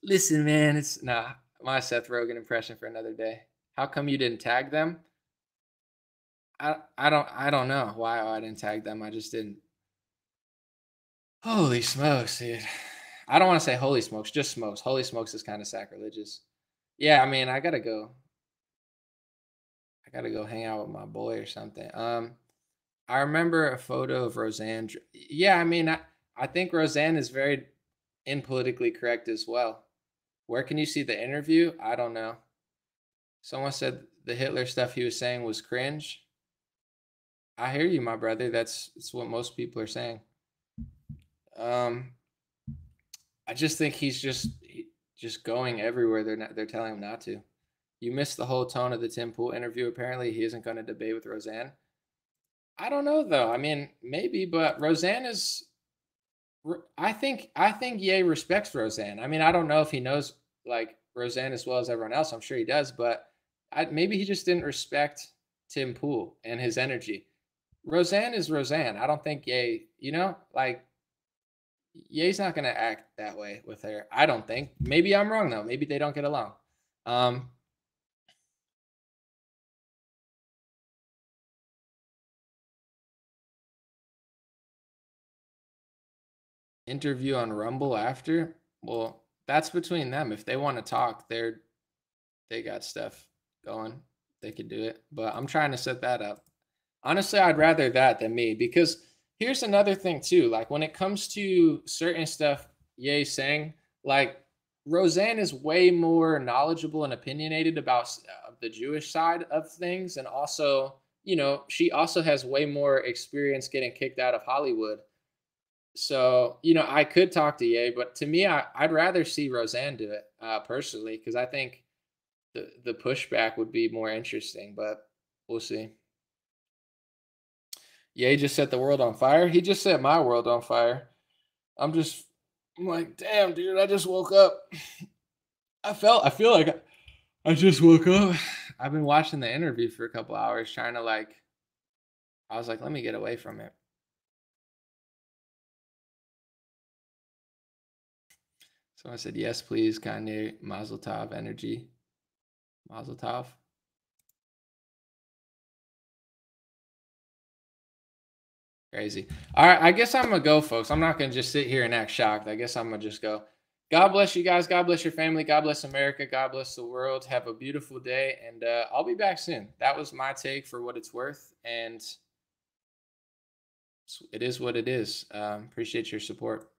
listen, man, it's my Seth Rogen impression for another day. How come you didn't tag them? I don't know why I didn't tag them. I just didn't. Holy smokes, dude. I don't want to say holy smokes, just smokes. Holy smokes is kind of sacrilegious. Yeah, I mean, I gotta go hang out with my boy or something. I remember a photo of Roseanne. Yeah, I mean, I think Roseanne is very impolitically correct as well. Where can you see the interview? I don't know. Someone said the Hitler stuff he was saying was cringe. I hear you, my brother. That's what most people are saying. I just think he's just going everywhere they're telling him not to. You missed the whole tone of the Tim Pool interview. Apparently, he isn't going to debate with Roseanne. I don't know though. I mean, maybe, but Roseanne is. I think Ye respects Roseanne. I mean, I don't know if he knows like Roseanne as well as everyone else. I'm sure he does, but maybe he just didn't respect Tim Pool and his energy. Roseanne is Roseanne. I don't think Ye. Like Ye's not going to act that way with her. I don't think. Maybe I'm wrong though. Maybe they don't get along. Interview on Rumble after? Well, that's between them. If they want to talk, they got stuff going. They could do it. But I'm trying to set that up. Honestly, I'd rather that than me because here's another thing too. Like when it comes to certain stuff Ye saying, like Roseanne is way more knowledgeable and opinionated about the Jewish side of things, and also, she also has way more experience getting kicked out of Hollywood. So, I could talk to Ye, but to me, I'd rather see Roseanne do it personally, because I think the pushback would be more interesting. But we'll see. Ye just set the world on fire. He just set my world on fire. I'm like, damn, dude, I just woke up. I feel like I just woke up. I've been watching the interview for a couple hours trying to I was like, let me get away from it. So I said, yes, please, Kanye, Mazel Tov energy. Mazel Tov. Crazy. All right, I guess I'm gonna go, folks. I'm not gonna just sit here and act shocked. I guess I'm gonna just go. God bless you guys. God bless your family. God bless America. God bless the world. Have a beautiful day, and I'll be back soon. That was my take for what it's worth, and it is what it is. Appreciate your support.